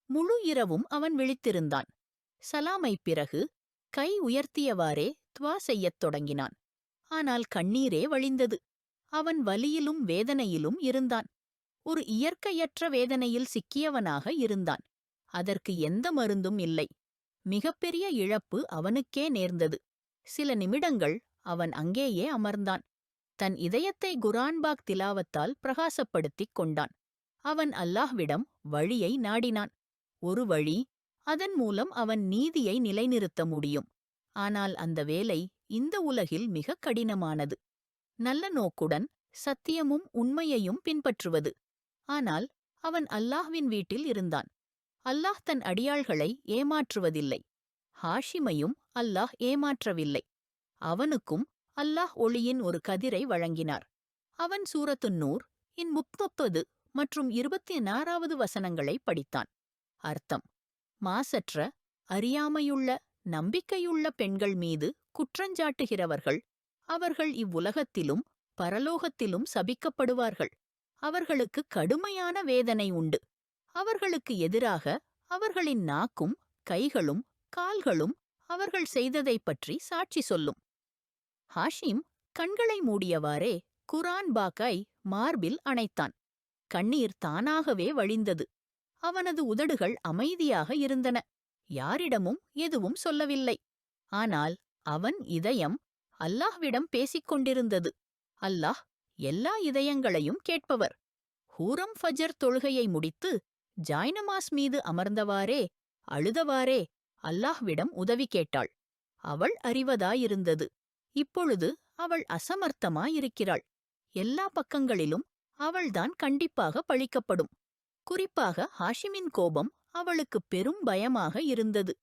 முழு இரவும் அவன் விழித்திருந்தான். சலாமைப் பிறகு கை உயர்த்தியவாறே துவா செய்யத் தொடங்கினான். ஆனால் கண்ணீரே வழிந்தது. அவன் வலியிலும் வேதனையிலும் இருந்தான். ஒரு இயற்கையற்ற வேதனையில் சிக்கியவனாக இருந்தான். அதற்கு எந்த மருந்தும் இல்லை. மிகப்பெரிய இழப்பு அவனுக்கே நேர்ந்தது. சில நிமிடங்கள் அவன் அங்கேயே அமர்ந்தான். தன் இதயத்தை குர்ஆன்பாக் திலாவத்தால் பிரகாசப்படுத்திக் கொண்டான். அவன் அல்லாஹ்விடம் வழியை நாடினான். ஒரு வழி, அதன் மூலம் அவன் நீதியை நிலைநிறுத்த முடியும். ஆனால் அந்த வேலை இந்த உலகில் மிக கடினமானது. நல்ல நோக்குடன் சத்தியமும் உண்மையையும் பின்பற்றுவது. ஆனால் அவன் அல்லாஹ்வின் வீட்டில் இருந்தான். அல்லாஹ் தன் அடியாள்களை ஏமாற்றுவதில்லை. ஹாஷிமையும் அல்லாஹ் ஏமாற்றவில்லை. அவனுக்கும் அல்லாஹ் ஒளியின் ஒரு கதிரை வழங்கினார். அவன் சூரத்து நூர் இன் 30 மற்றும் 24வது வசனங்களை படித்தான். அர்த்தம்: மாசற்ற, அறியாமையுள்ள, நம்பிக்கையுள்ள பெண்கள் மீது குற்றஞ்சாட்டுகிறவர்கள், அவர்கள் இவ்வுலகத்திலும் பரலோகத்திலும் சபிக்கப்படுவார்கள். அவர்களுக்கு கடுமையான வேதனை உண்டு. அவர்களுக்கு எதிராக அவர்களின் நாக்கும் கைகளும் கால்களும் அவர்கள் செய்ததைப் பற்றி சாட்சி சொல்லும். ஹாஷிம் கண்களை மூடியவாறே குர்ஆன்பாக்கை மார்பில் அணைத்தான். கண்ணீர் தானாகவே வழிந்தது. அவனது உதடுகள் அமைதியாக இருந்தன. யாரிடமும் எதுவும் சொல்லவில்லை. ஆனால் அவன் இதயம் அல்லாஹ்விடம் பேசிக் கொண்டிருந்தது. அல்லாஹ் எல்லா இதயங்களையும் கேட்பவர். ஹூரம் ஃபஜர் தொழுகையை முடித்து ஜாய்னமாஸ் மீது அமர்ந்தவாறே, அழுதவாறே அல்லாஹ்விடம் உதவி கேட்டாள். அவள் அறிவதாயிருந்தது. இப்பொழுது அவள் அசமர்த்தமாயிருக்கிறாள். எல்லா பக்கங்களிலும் அவள்தான் கண்டிப்பாக பழிக்கப்படும். குறிப்பாக ஹாஷிமின் கோபம் அவளுக்கு பெரும் பயமாக இருந்தது.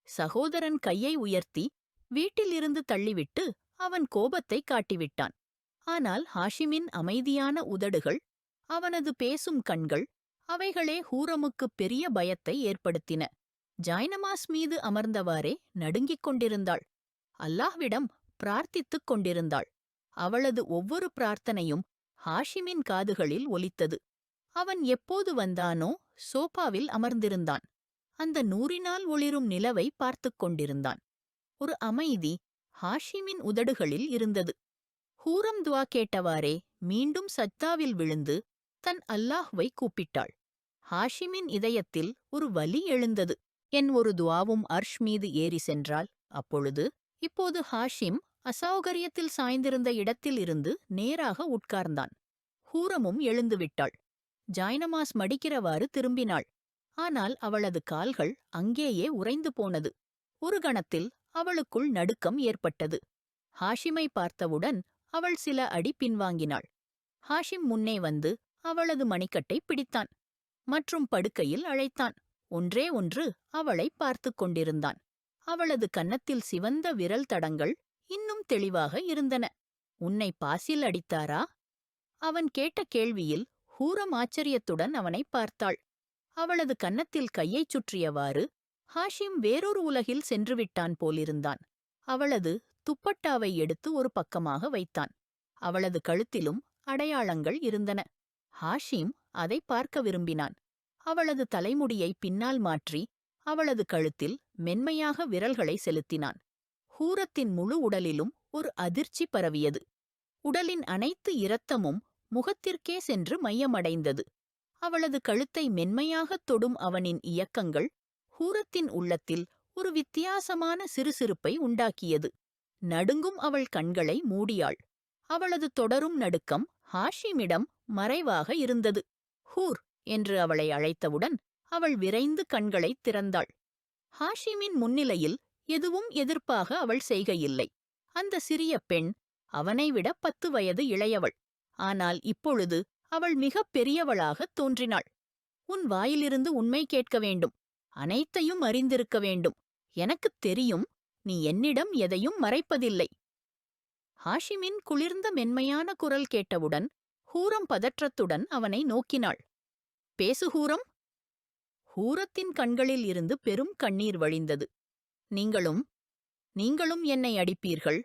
சகோதரன் கையை உயர்த்தி வீட்டிலிருந்து தள்ளிவிட்டு அவன் கோபத்தை காட்டிவிட்டான். ஆனால் ஹாஷிமின் அமைதியான உதடுகள், அவனது பேசும் கண்கள், அவைகளே ஹூரமுக்குப் பெரிய பயத்தை ஏற்படுத்தின. ஜாய்னமாஸ் மீது அமர்ந்தவாறே நடுங்கிக் கொண்டிருந்தாள். அல்லாஹ்விடம் பிரார்த்தித்துக் கொண்டிருந்தாள். அவளது ஒவ்வொரு பிரார்த்தனையும் ஹாஷிமின் காதுகளில் ஒலித்தது. அவன் எப்போது வந்தானோ சோபாவில் அமர்ந்திருந்தான். அந்த நூறினால் ஒளிரும் நிலவை பார்த்துக் கொண்டிருந்தான். ஒரு அமைதி ஹாஷிமின் உதடுகளில் இருந்தது. ஹூரம் துவா கேட்டவாறே மீண்டும் சஜ்தாவில் விழுந்து தன் அல்லாஹ்வை கூப்பிட்டாள். ஹாஷிமின் இதயத்தில் ஒரு வலி எழுந்தது. என் ஒரு துவாவும் அர்ஷ் மீது ஏறி சென்றால் அப்பொழுது. இப்போது ஹாஷிம் அசௌகரியத்தில் சாய்ந்திருந்த இடத்தில் இருந்து நேராக உட்கார்ந்தான். ஹூரமும் எழுந்துவிட்டாள். ஜாய்னமாஸ் மடிக்கிறவாறு திரும்பினாள். ஆனால் அவளது கால்கள் அங்கேயே உறைந்து போனது. ஒரு கணத்தில் அவளுக்குள் நடுக்கம் ஏற்பட்டது. ஹாஷிமை பார்த்தவுடன் அவள் சில அடி பின்வாங்கினாள். ஹாஷிம் முன்னே வந்து அவளது மணிக்கட்டை பிடித்தான். மற்றும் படுக்கையில் அழைத்தான். ஒன்றே ஒன்று அவளை பார்த்துக் கொண்டிருந்தான். அவளது கன்னத்தில் சிவந்த விரல் தடங்கள் இன்னும் தெளிவாக இருந்தன. உன்னை பாசில் அடித்தாரா? அவன் கேட்ட கேள்வியில் ஹூரம் ஆச்சரியத்துடன் அவனை பார்த்தாள். அவளது கன்னத்தில் கையைச் சுற்றியவாறு ஹாஷிம் வேறொரு உலகில் சென்றுவிட்டான் போலிருந்தான். அவளது துப்பட்டாவை எடுத்து ஒரு பக்கமாக வைத்தான். அவளது கழுத்திலும் அடையாளங்கள் இருந்தன. ஹாஷிம் அதை பார்க்க விரும்பினான். அவளது தலைமுடியை பின்னால் மாற்றி அவளது கழுத்தில் மென்மையாக விரல்களை செலுத்தினான். ஹூரத்தின் முழு உடலிலும் ஒரு அதிர்ச்சி பரவியது. உடலின் அனைத்து இரத்தமும் முகத்திற்கே சென்று மையமடைந்தது. அவளது கழுத்தை மென்மையாகத் தொடும் அவனின் இயக்கங்கள் ஹூரத்தின் உள்ளத்தில் ஒரு வித்தியாசமான சிறுசிறுப்பை உண்டாக்கியது. நடுங்கும் அவள் கண்களை மூடியாள். அவளது தொடரும் நடுக்கம் ஹாஷிமிடம் மறைவாக இருந்தது. ஹூர் என்று அவளை அழைத்தவுடன் அவள் விரைந்து கண்களைத் திறந்தாள். ஹாஷிமின் முன்னிலையில் எதுவும் எதிர்ப்பாக அவள் செய்கையில்லை. அந்த சிறிய பெண் அவனை விட 10 வயது இளையவள். ஆனால் இப்பொழுது அவள் மிகப் பெரியவளாகத் தோன்றினாள். உன் வாயிலிருந்து உண்மை கேட்க வேண்டும். அனைத்தையும் அறிந்திருக்க வேண்டும். எனக்குத் தெரியும், நீ என்னிடம் எதையும் மறைப்பதில்லை. ஹாஷிமின் குளிர்ந்த மென்மையான குரல் கேட்டவுடன் ஹூரம் பதற்றத்துடன் அவனை நோக்கினாள். பேசு ஹூரம். ஹூரத்தின் கண்களில் இருந்து பெரும் கண்ணீர் வழிந்தது. நீங்களும் என்னை அடிப்பீர்கள்.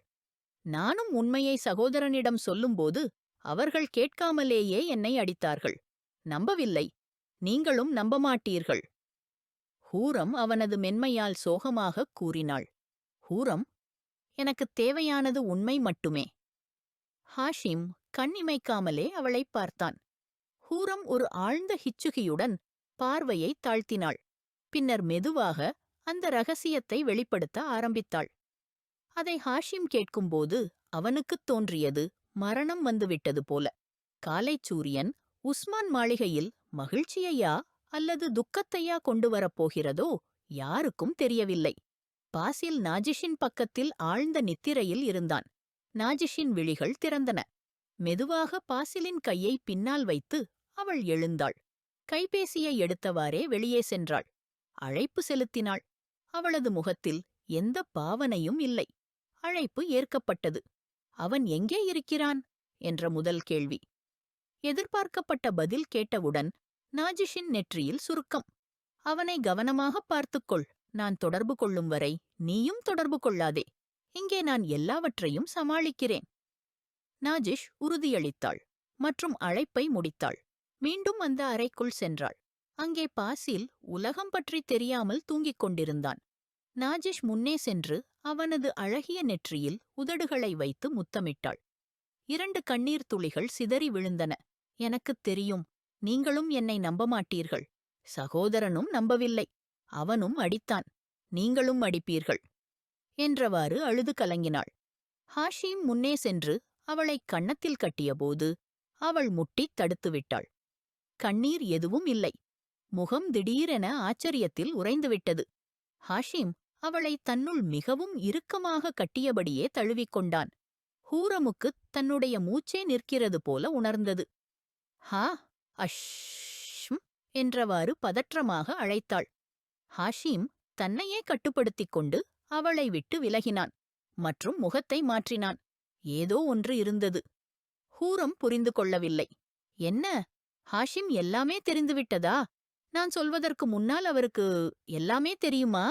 நானும் உண்மையை சகோதரனிடம் சொல்லும்போது அவர்கள் கேட்காமலேயே என்னை அடித்தார்கள். நம்பவில்லை. நீங்களும் நம்பமாட்டீர்கள். ஹூரம் அவனது மென்மையால் சோகமாகக் கூறினாள். ஹூரம், எனக்குத் தேவையானது உண்மை மட்டுமே. ஹாஷிம் கண்ணிமைக்காமலே அவளைப் பார்த்தான். ஹூரம் ஒரு ஆழ்ந்த ஹிச்சுகியுடன் பார்வையைத் தாழ்த்தினாள். பின்னர் மெதுவாக அந்த ரகசியத்தை வெளிப்படுத்த ஆரம்பித்தாள். அதை ஹாஷிம் கேட்கும்போது அவனுக்குத் தோன்றியது மரணம் வந்துவிட்டது போல. காலைச் சூரியன் உஸ்மான் மாளிகையில் மகிழ்ச்சியையா அல்லது துக்கத்தையா கொண்டு வரப்போகிறதோ யாருக்கும் தெரியவில்லை. பாசில் நாஜிஷின் பக்கத்தில் ஆழ்ந்த நித்திரையில் இருந்தான். நாஜிஷின் விழிகள் திறந்தன. மெதுவாக பாசிலின் கையை பின்னால் வைத்து அவள் எழுந்தாள். கைபேசியை எடுத்தவாறே வெளியே சென்றாள். அழைப்பு செலுத்தினாள். அவளது முகத்தில் எந்த பாவனையும் இல்லை. அழைப்பு ஏற்கப்பட்டது. அவன் எங்கே இருக்கிறான் என்ற முதல் கேள்வி. எதிர்பார்க்கப்பட்ட பதில் கேட்டவுடன் நாஜிஷின் நெற்றியில் சுருக்கம். அவனை கவனமாகப் பார்த்துக்கொள். நான் தொடர்பு கொள்ளும் வரை நீயும் தொடர்பு கொள்ளாதே. இங்கே நான் எல்லாவற்றையும் சமாளிக்கிறேன். நாஜிஷ் உறுதியளித்தாள் மற்றும் அழைப்பை முடித்தாள். மீண்டும் அந்த அறைக்குள் சென்றாள். அங்கே பாசில் உலகம் பற்றி தெரியாமல் தூங்கிக் கொண்டிருந்தான். நாஜிஷ் முன்னே சென்று அவனது அழகிய நெற்றியில் உதடுகளை வைத்து முத்தமிட்டாள். 2 கண்ணீர் துளிகள் சிதறி விழுந்தன. எனக்குத் தெரியும், நீங்களும் என்னை நம்பமாட்டீர்கள். சகோதரனும் நம்பவில்லை. அவனும் அடித்தான். நீங்களும் அடிப்பீர்கள் என்றவாறு அழுது கலங்கினாள். ஹாஷிம் முன்னே சென்று அவளைக் கன்னத்தில் கட்டியபோது அவள் முட்டித் தடுத்துவிட்டாள். கண்ணீர் எதுவும் இல்லை. முகம் திடீரென ஆச்சரியத்தில் உறைந்துவிட்டது. ஹாஷிம் அவளை தன்னுள் மிகவும் இறுக்கமாக கட்டியபடியே தழுவிக்கொண்டான். ஹூரமுக்குத் தன்னுடைய மூச்சே நிற்கிறது போல உணர்ந்தது. ஹா அஷ்ம் என்றவாறு பதற்றமாக அழைத்தாள். ஹாஷிம் தன்னையே கட்டுப்படுத்திக் கொண்டு அவளை விட்டு விலகினான் மற்றும் முகத்தை மாற்றினான். ஏதோ ஒன்று இருந்தது. ஹூரம் புரிந்து கொள்ளவில்லை. என்ன, ஹாஷிம் எல்லாமே தெரிந்துவிட்டதா? நான் சொல்வதற்கு முன்னால் அவருக்கு எல்லாமே தெரியுமா?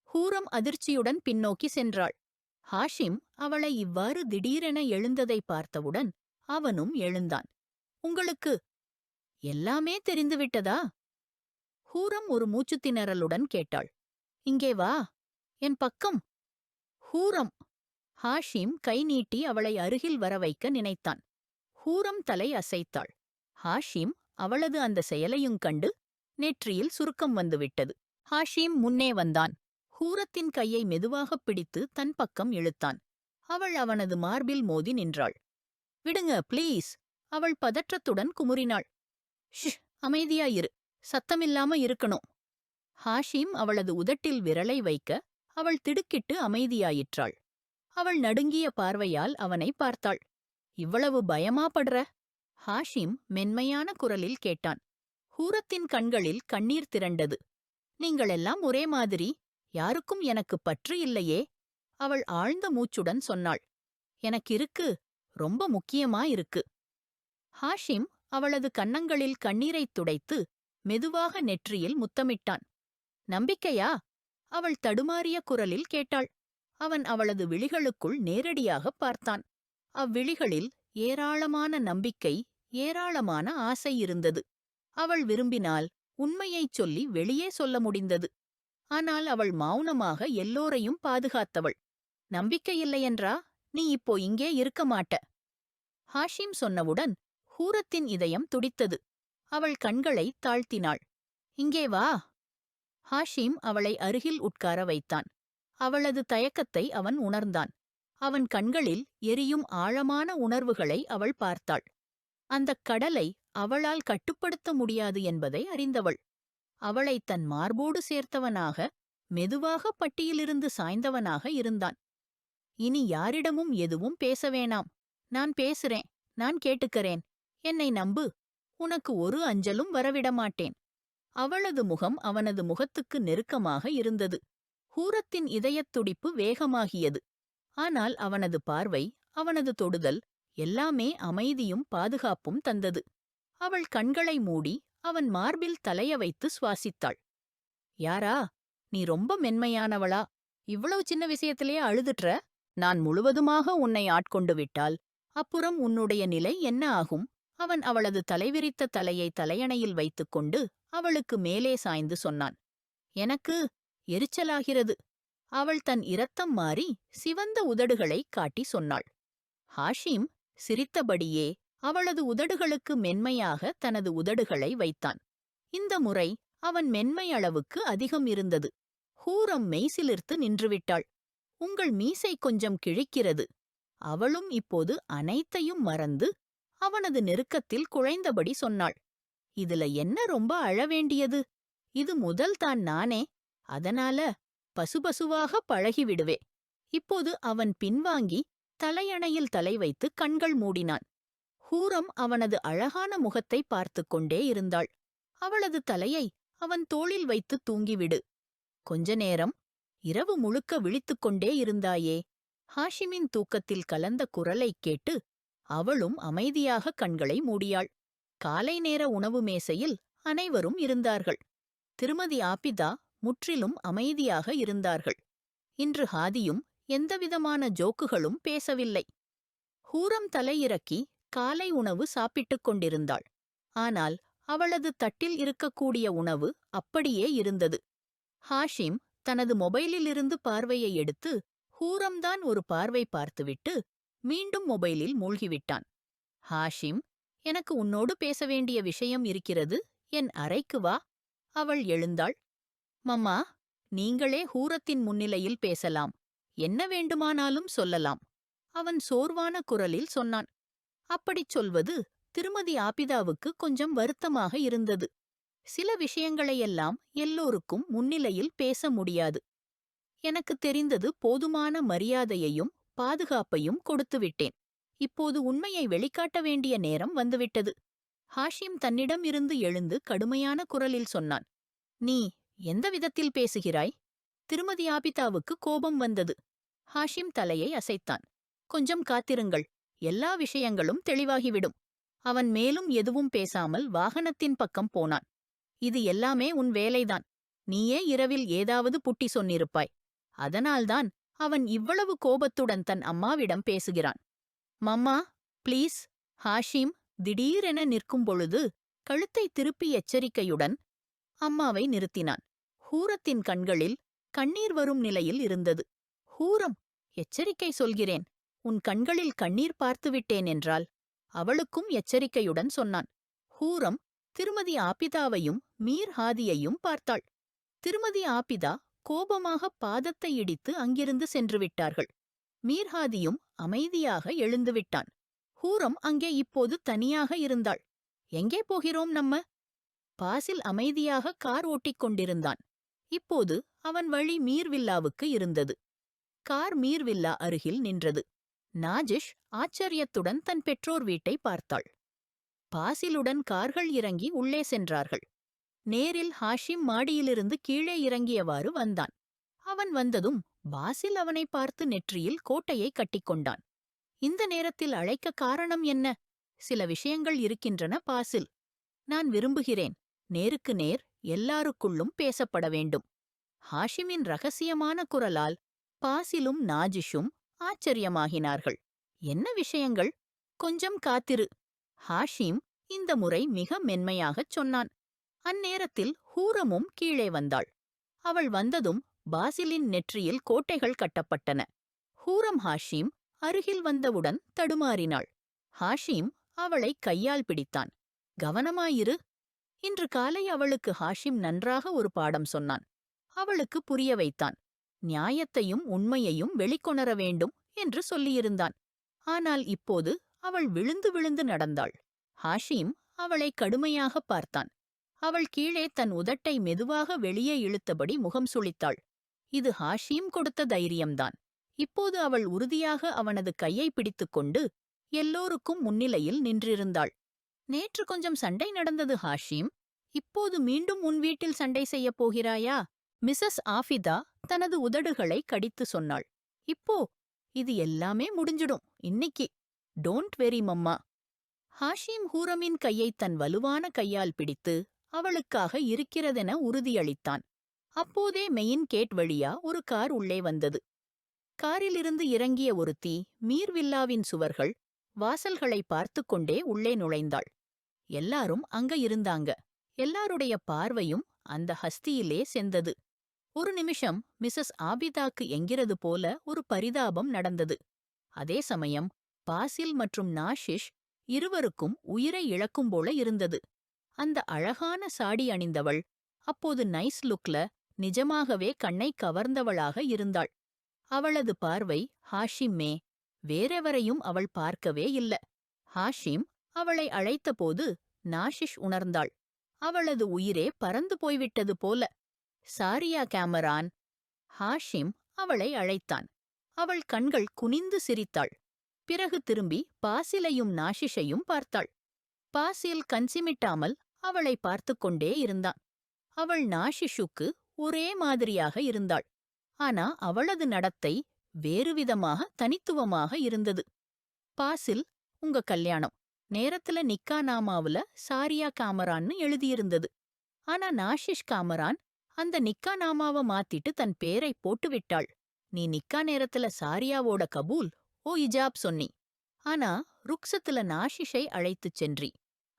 ஹூரம் அதிர்ச்சியுடன் பின்னோக்கி சென்றாள். ஹாஷிம் அவளை இவ்வாறு திடீரென எழுந்ததை பார்த்தவுடன் அவனும் எழுந்தான். உங்களுக்கு எல்லாமே தெரிந்துவிட்டதா? ஹூரம் ஒரு மூச்சுத் திணறலுடன் கேட்டாள். இங்கே வா, என் பக்கம். ஹூரம்! ஹாஷிம் கை நீட்டி அவளை அருகில் வர வைக்க நினைத்தான். ஹூரம் தலை அசைத்தாள். ஹாஷிம் அவளது அந்த செயலையுங் கண்டு நெற்றியில் சுருக்கம் வந்துவிட்டது. ஹாஷிம் முன்னே வந்தான். ஹூரத்தின் கையை மெதுவாகப் பிடித்து தன் பக்கம் இழுத்தான். அவள் அவனது மார்பில் மோதி நின்றாள். விடுங்க, ப்ளீஸ்! அவள் பதற்றத்துடன் குமுறினாள். ஷ், அமைதியாயிரு. சத்தமில்லாம இருக்கணும். ஹாஷிம் அவளது உதட்டில் விரலை வைக்க அவள் திடுக்கிட்டு அமைதியாயிற்றாள். அவள் நடுங்கிய பார்வையால் அவனை பார்த்தாள். இவ்வளவு பயமா படுற? ஹாஷிம் மென்மையான குரலில் கேட்டான். ஹூரத்தின் கண்களில் கண்ணீர் திரண்டது. நீங்களெல்லாம் ஒரே மாதிரி. யாருக்கும் எனக்கு பற்று இல்லையே. அவள் ஆழ்ந்த மூச்சுடன் சொன்னாள். எனக்கிருக்கு, ரொம்ப முக்கியமா இருக்கு. ஹாஷிம் அவளது கன்னங்களில் கண்ணீரைத் துடைத்து மெதுவாக நெற்றியில் முத்தமிட்டான். நம்பிக்கையா? அவள் தடுமாறிய குரலில் கேட்டாள். அவன் அவளது விழிகளுக்குள் நேரடியாகப் பார்த்தான். அவ்விழிகளில் ஏராளமான நம்பிக்கை, ஏராளமான ஆசை இருந்தது. அவள் விரும்பினால் உண்மையைச் சொல்லி வெளியே சொல்ல முடிந்தது. ஆனால் அவள் மௌனமாக எல்லோரையும் பாதுகாத்தவள். நம்பிக்கையில்லையென்றா நீ இப்போ இங்கே இருக்க மாட்ட. ஹாஷிம் சொன்னவுடன் ஹூரத்தின் இதயம் துடித்தது. அவள் கண்களை தாழ்த்தினாள். இங்கே வா. ஹாஷிம் அவளை அருகில் உட்கார வைத்தான். அவளது தயக்கத்தை அவன் உணர்ந்தான். அவன் கண்களில் எரியும் ஆழமான உணர்வுகளை அவள் பார்த்தாள். அந்தக் கடலை அவளால் கட்டுப்படுத்த முடியாது என்பதை அறிந்தவள். அவளைத் தன் மார்போடு சேர்த்தவனாக, மெதுவாக பட்டியிலிருந்து சாய்ந்தவனாக இருந்தான். இனி யாரிடமும் எதுவும் பேச வேணாம். நான் பேசுறேன். நான் கேட்டுக்கறேன். என்னை நம்பு. உனக்கு ஒரு அஞ்சலும் வரவிடமாட்டேன். அவளது முகம் அவனது முகத்துக்கு நெருக்கமாக இருந்தது. ஹூரத்தின் இதயத் துடிப்பு வேகமாகியது. ஆனால் அவனது பார்வை, அவனது தொடுதல் எல்லாமே அமைதியும் பாதுகாப்பும் தந்தது. அவள் கண்களை மூடி அவன் மார்பில் தலைய வைத்து சுவாசித்தாள். யாரா, நீ ரொம்ப மென்மையானவளா? இவ்வளவு சின்ன விஷயத்திலேயே அழுதுட்ற? நான் முழுவதுமாக உன்னை ஆட்கொண்டு விட்டால் அப்புறம் உன்னுடைய நிலை என்ன ஆகும்? அவன் அவளது தலைவிரித்த தலையை தலையணையில் வைத்துக்கொண்டு அவளுக்கு மேலே சாய்ந்து சொன்னான். எனக்கு எரிச்சலாகிறது. அவள் தன் இரத்தம் மாறி சிவந்த உதடுகளை காட்டி சொன்னாள். ஹாஷிம் சிரித்தபடியே அவளது உதடுகளுக்கு மென்மையாக தனது உதடுகளை வைத்தான். இந்த முறை அவன் மென்மை அளவுக்கு அதிகம் இருந்தது. ஹூரம் மெய்சிலிர்த்து நின்றுவிட்டாள். உங்கள் மீசை கொஞ்சம் கிழிக்கிறது. அவளும் இப்போது அனைத்தையும் மறந்து அவனது நெருக்கத்தில் குழைந்தபடி சொன்னாள். இதுல என்ன ரொம்ப அழவேண்டியது? இது முதல் தான் நானே. அதனால பசுபசுவாக பழகிவிடுவே. இப்போது அவன் பின்வாங்கி தலையணையில் தலை வைத்து கண்கள் மூடினான். ஹூரம் அவனது அழகான முகத்தை பார்த்து கொண்டே இருந்தாள். அவளது தலையை அவன் தோளில் வைத்து தூங்கிவிடு. கொஞ்ச நேரம் இரவு முழுக்க விழித்துக் கொண்டே இருந்தாயே. ஹாஷிமின் தூக்கத்தில் கலந்த குரலைக் கேட்டு அவளும் அமைதியாக கண்களை மூடியாள். காலை நேர உணவு மேசையில் அனைவரும் இருந்தார்கள். திருமதி ஆபிதா முற்றிலும் அமைதியாக இருந்தார்கள். இன்று ஹாதியும் எந்தவிதமான ஜோக்குகளும் பேசவில்லை. ஹூரம் தலையிறக்கி காலை உணவு சாப்பிட்டுக் கொண்டிருந்தாள். ஆனால் அவளது தட்டில் இருக்கக்கூடிய உணவு அப்படியே இருந்தது. ஹாஷிம் தனது மொபைலிலிருந்து பார்வையை எடுத்து ஹூரம்தான் ஒரு பார்வை பார்த்துவிட்டு மீண்டும் மொபைலில் மூழ்கிவிட்டான். ஹாஷிம், எனக்கு உன்னோடு பேச வேண்டிய விஷயம் இருக்கிறது, என் அறைக்கு வா. அவள் எழுந்தாள். மம்மா, நீங்களே ஹூரத்தின் முன்னிலையில் பேசலாம். என்ன வேண்டுமானாலும் சொல்லலாம். அவன் சோர்வான குரலில் சொன்னான். அப்படிச் சொல்வது திருமதி ஆபிதாவுக்கு கொஞ்சம் வருத்தமாக இருந்தது. சில விஷயங்களையெல்லாம் எல்லோருக்கும் முன்னிலையில் பேச முடியாது. எனக்கு தெரிந்தது போதுமான மரியாதையையும் பாதுகாப்பையும் கொடுத்துவிட்டேன். இப்போது உண்மையை வெளிக்காட்ட வேண்டிய நேரம் வந்துவிட்டது. ஹாஷிம் தன்னிடம் இருந்து எழுந்து கடுமையான குரலில் சொன்னான். நீ எந்த விதத்தில் பேசுகிறாய்? திருமதி ஆபிதாவுக்கு கோபம் வந்தது. ஹாஷிம் தலையை அசைத்தான். கொஞ்சம் காத்திருங்கள், எல்லா விஷயங்களும் தெளிவாகிவிடும். அவன் மேலும் எதுவும் பேசாமல் வாகனத்தின் பக்கம் போனான். இது எல்லாமே உன் வேலைதான். நீயே இரவில் ஏதாவது புட்டி சொன்னிருப்பாய். அதனால்தான் அவன் இவ்வளவு கோபத்துடன் தன் அம்மாவிடம் பேசுகிறான். Mamma, please. ஹாஷிம் திடீரென நிற்கும் பொழுது கழுத்தை திருப்பி எச்சரிக்கையுடன் அம்மாவை நிறுத்தினான். ஹூரத்தின் கண்களில் கண்ணீர் வரும் நிலையில் இருந்தது. ஹூரம், எச்சரிக்கை சொல்கிறேன். உன் கண்களில் கண்ணீர் பார்த்துவிட்டேன் என்றால். அவளுக்கும் எச்சரிக்கையுடன் சொன்னான். ஹூரம் திருமதி ஆபிதாவையும் மீர் ஹாதியையும் பார்த்தாள். திருமதி ஆபிதா கோபமாக பாதத்தை இடித்து அங்கிருந்து சென்றுவிட்டார்கள். மீர்ஹாதியும் அமைதியாக எழுந்துவிட்டான். ஹூரம் அங்கே இப்போது தனியாக இருந்தாள். எங்கே போகிறோம் நம்ம? பாசில் அமைதியாக கார் ஓட்டிக் கொண்டிருந்தான். இப்போது அவன் வழி மீர்வில்லாவுக்கு இருந்தது. கார் மீர்வில்லா அருகில் நின்றது. நாஜிஷ் ஆச்சரியத்துடன் தன் பெற்றோர் வீட்டை பார்த்தாள். பாசிலுடன் கார்கள் இறங்கி உள்ளே சென்றார்கள். நேரில் ஹாஷிம் மாடியிலிருந்து கீழே இறங்கியவாறு வந்தான். அவன் வந்ததும் பாசில் அவனை பார்த்து நெற்றியில் கோட்டையை கட்டிக்கொண்டான். இந்த நேரத்தில் அழைக்க காரணம் என்ன? சில விஷயங்கள் இருக்கின்றன பாசில். நான் விரும்புகிறேன். நேருக்கு நேர் எல்லாருக்குள்ளும் பேசப்பட வேண்டும். ஹாஷிமின் ரகசியமான குரலால் பாசிலும் நாஜிஷும் ஆச்சரியமாகினார்கள். என்ன விஷயங்கள்? கொஞ்சம் காத்திரு. ஹாஷிம் இந்த முறை மிக மென்மையாகச் சொன்னான். அந்நேரத்தில் ஹூரமும் கீழே வந்தாள். அவள் வந்ததும் பாசிலின் நெற்றியில் கோட்டைகள் கட்டப்பட்டன. ஹூரம் ஹாஷிம் அருகில் வந்தவுடன் தடுமாறினாள். ஹாஷிம் அவளை கையால் பிடித்தான். கவனமாயிரு. இன்று காலை அவளுக்கு ஹாஷிம் நன்றாக ஒரு பாடம் சொன்னான். அவளுக்கு புரிய வைத்தான். நியாயத்தையும் உண்மையையும் வெளிக்கொணர வேண்டும் என்று சொல்லியிருந்தான். ஆனால் இப்போது அவள் விழுந்து விழுந்து நடந்தாள். ஹாஷிம் அவளை கடுமையாக பார்த்தான். அவள் கீழே தன் உதட்டை மெதுவாக வெளியே இழுத்தபடி முகம் சுளித்தாள். இது ஹாஷிம் கொடுத்த தைரியம்தான். இப்போது அவள் உறுதியாக அவனது கையை பிடித்துக்கொண்டு எல்லோருக்கும் முன்னிலையில் நின்றிருந்தாள். நேற்று கொஞ்சம் சண்டை நடந்தது ஹாஷிம். இப்போது மீண்டும் உன் வீட்டில் சண்டை செய்யப் போகிறாயா? மிஸ்ஸஸ் ஆபிதா தனது உதடுகளை கடித்து சொன்னாள். இப்போ இது எல்லாமே முடிஞ்சிடும் இன்னைக்கு. Don't worry mamma. ஹாஷிம் ஹூரமின் கையை தன் வலுவான கையால் பிடித்து அவளுக்காக இருக்கிறதென உறுதியளித்தான். அப்போதே மெயின் கேட் வழியா ஒரு கார் உள்ளே வந்தது. காரிலிருந்து இறங்கிய ஒருத்தி மீர்வில்லாவின் சுவர்கள், வாசல்களை பார்த்து கொண்டே உள்ளே நுழைந்தாள். எல்லாரும் அங்க இருந்தாங்க. எல்லாருடைய பார்வையும் அந்த ஹஸ்தியிலே சென்றது. ஒரு நிமிஷம் மிஸ்ஸஸ் ஆபிதாக்கு என்கிறது போல ஒரு பரிதாபம் நடந்தது. அதே சமயம் பாசில் மற்றும் நாஷிஷ் இருவருக்கும் உயிரை இழக்கும் போல இருந்தது. அந்த அழகான சாடி அணிந்தவள், அப்போது நைஸ் லுக்ல நிஜமாகவே கண்ணை கவர்ந்தவளாக இருந்தாள். அவளது பார்வை ஹாஷிம்மே, வேறெவரையும் அவள் பார்க்கவே இல்ல. ஹாஷிம் அவளை அழைத்தபோது நாஷிஷ் உணர்ந்தாள். அவளது உயிரே பறந்து போய்விட்டது போல. சாரியா கேமரான். ஹாஷிம் அவளை அழைத்தான். அவள் கண்கள் குனிந்து சிரித்தாள். பிறகு திரும்பி பாசிலையும் நாஷிஷையும் பார்த்தாள். பாசில் கண்சிமிட்டாமல் அவளை பார்த்துக் கொண்டே இருந்தான். அவள் நாஷிஷுக்கு ஒரே மாதிரியாக இருந்தாள். ஆனா அவளது நடத்தை வேறுவிதமாக தனித்துவமாக இருந்தது. பாசில், உங்க கல்யாணம் நேரத்துல நிக்கா நாமாவுல சாரியா காமரான்னு எழுதியிருந்தது. ஆனா நாஷிஷ் காமரான் அந்த நிக்கா நாமாவ மாத்திட்டு தன் பேரை போட்டுவிட்டாள். நீ நிக்கா நேரத்துல சாரியாவோட கபூல் ஓ இஜாப் சொன்னி. ஆனா ருக்ஸத்துல நாஷிஷை அழைத்துச் சென்றி.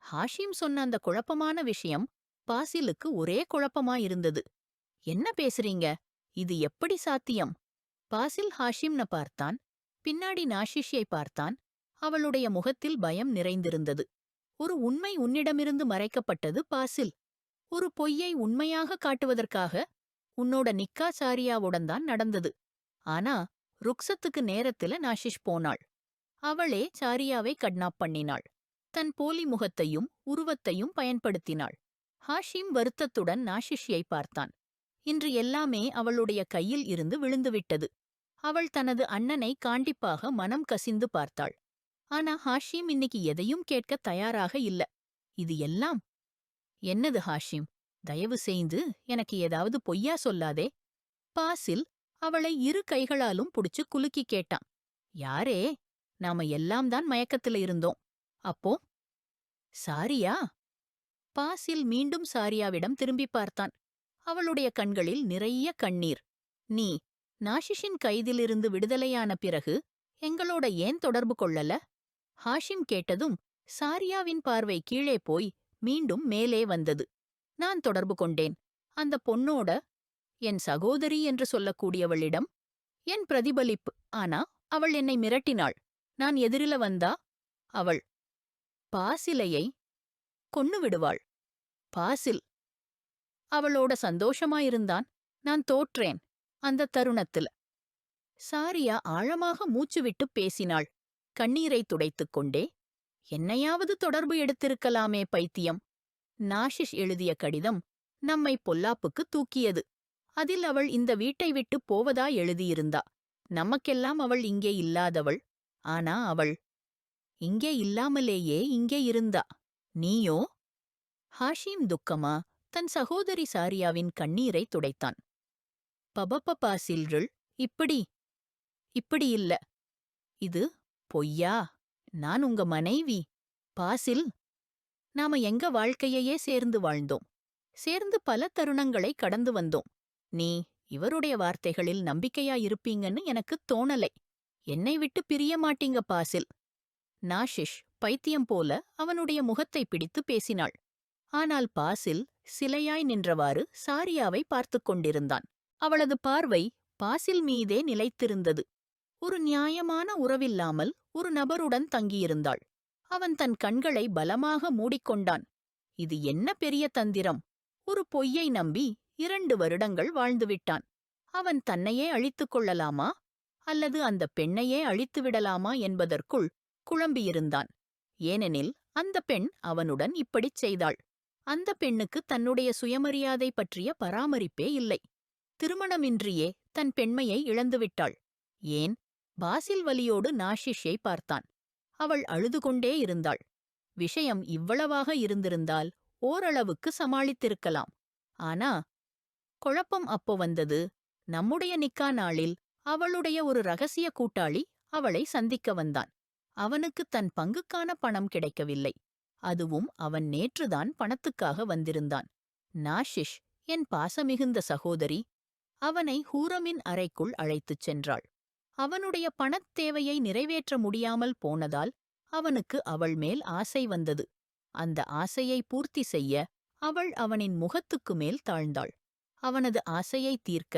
ஹாஷிம் சொன்ன அந்த குழப்பமான விஷயம் பாசிலுக்கு ஒரே குழப்பமாயிருந்தது. என்ன பேசுறீங்க? இது எப்படி சாத்தியம்? பாசில் ஹாஷிம்ன பார்த்தான். பின்னாடி நாஷிஷை பார்த்தான். அவளுடைய முகத்தில் பயம் நிறைந்திருந்தது. ஒரு உண்மை உன்னிடமிருந்து மறைக்கப்பட்டது பாசில். ஒரு பொய்யை உண்மையாக காட்டுவதற்காக உன்னோட நிக்கா சாரியாவுடன் தான் நடந்தது. ஆனா ருக்ஸத்துக்கு நேரத்துல நாஷிஷ் போனாள். அவளே சாரியாவை கட்னாப் பண்ணினாள். தன் போலி முகத்தையும் உருவத்தையும் பயன்படுத்தினாள். ஹாஷிம் வருத்தத்துடன் நாஷிஷியை பார்த்தான். இன்று எல்லாமே அவளுடைய கையில் இருந்து விழுந்துவிட்டது. அவள் தனது அண்ணனை காண்டிப்பாக மனம் கசிந்து பார்த்தாள். ஆனா ஹாஷிம் இன்னைக்கு எதையும் கேட்க தயாராக இல்ல. இது எல்லாம் என்னது ஹாஷிம்? தயவு செய்து எனக்கு ஏதாவது பொய்யா சொல்லாதே. பாசில் அவளை இரு கைகளாலும் புடிச்சு குலுக்கி கேட்டான். யாரே? நாம எல்லாம் தான் மயக்கத்துல இருந்தோம். அப்போ சாரியா? பாசில் மீண்டும் சாரியாவிடம் திரும்பி பார்த்தான். அவளுடைய கண்களில் நிறைய கண்ணீர். நீ நாஷிஷின் கைதிலிருந்து விடுதலையான பிறகு எங்களோட ஏன் தொடர்பு கொள்ளல? ஹாஷிம் கேட்டதும் சாரியாவின் பார்வை கீழே போய் மீண்டும் மேலே வந்தது. நான் தொடர்பு கொண்டேன். அந்த பொண்ணோட, என் சகோதரி என்று சொல்லக்கூடியவளிடம். என் பிரதிபலிப்பு. ஆனா அவள் என்னை மிரட்டினாள். நான் எதிரில வந்தா அவள் பாசிலையை கொன்னு விடுவாள். பாசில் அவளோட சந்தோஷமாயிருந்தான். நான் தோற்றேன் அந்த தருணத்துல. சாரியா ஆழமாக மூச்சுவிட்டு பேசினாள், கண்ணீரை துடைத்துக் கொண்டே. என்னையாவது தொடர்பு எடுத்திருக்கலாமே பைத்தியம். நாஷிஷ் எழுதிய கடிதம் நம்மை பொல்லாப்புக்கு தூக்கியது. அதில் அவள் இந்த வீட்டை விட்டு போவதா எழுதியிருந்தா. நமக்கெல்லாம் அவள் இங்கே இல்லாதவள். ஆனா அவள் இங்கே இல்லாமலேயே இங்கே இருந்தா. நீயோ? ஹாஷிம் துக்கமா தன் சகோதரி சாரியாவின் கண்ணீரை துடைத்தான். பாசில்கள், இப்படி இப்படி இல்ல. இது பொய்யா? நான் உங்க மனைவி. பாசில், நாம எங்க வாழ்க்கையையே சேர்ந்து வாழ்ந்தோம். சேர்ந்து பல தருணங்களை கடந்து வந்தோம். நீ இவருடைய வார்த்தைகளில் நம்பிக்கையாயிருப்பீங்கன்னு எனக்குத் தோணலை. என்னை விட்டு பிரிய மாட்டீங்க பாசில். நாஷிஷ் பைத்தியம் போல அவனுடைய முகத்தை பிடித்து பேசினாள். ஆனால் பாசில் சிலையாய் நின்றவாறு சாரியாவை பார்த்துக் கொண்டிருந்தான். அவளது பார்வை பாசில் மீதே நிலைத்திருந்தது. ஒரு நியாயமான உறவில்லாமல் ஒரு நபருடன் தங்கியிருந்தாள். அவன் தன் கண்களை பலமாக மூடிக்கொண்டான். இது என்ன பெரிய தந்திரம்! ஒரு பொய்யை நம்பி 2 வருடங்கள் வாழ்ந்துவிட்டான். அவன் தன்னையே அழித்துக் கொள்ளலாமா அல்லது அந்த பெண்ணையே அழித்துவிடலாமா என்பதற்குள் குழம்பியிருந்தான். ஏனெனில் அந்த பெண் அவனுடன் இப்படிச் செய்தாள். அந்த பெண்ணுக்கு தன்னுடைய சுயமரியாதை பற்றிய பராமரிப்பே இல்லை. திருமணமின்றியே தன் பெண்மையை இழந்துவிட்டாள். ஏன்? பாசில் வலியோடு நாஷிஷை பார்த்தான். அவள் அழுதுகொண்டே இருந்தாள். விஷயம் இவ்வளவாக இருந்திருந்தால் ஓரளவுக்கு சமாளித்திருக்கலாம். ஆனா குழப்பம் அப்போ வந்தது. நம்முடைய நிக்கா நாளில் அவளுடைய ஒரு ரகசிய கூட்டாளி அவளை சந்திக்க வந்தான். அவனுக்கு தன் பங்குக்கான பணம் கிடைக்கவில்லை. அதுவும் அவன் நேற்றுதான் பணத்துக்காக வந்திருந்தான். நாஷிஷ், என் பாசமிகுந்த சகோதரி, அவனை ஹூரமின் அறைக்குள் அழைத்துச் சென்றாள். அவனுடைய பணத் தேவையை நிறைவேற்ற முடியாமல் போனதால் அவனுக்கு அவள் மேல் ஆசை வந்தது. அந்த ஆசையை பூர்த்தி செய்ய அவள் அவனின் முகத்துக்கு மேல் தாழ்ந்தாள். அவனது ஆசையை தீர்க்க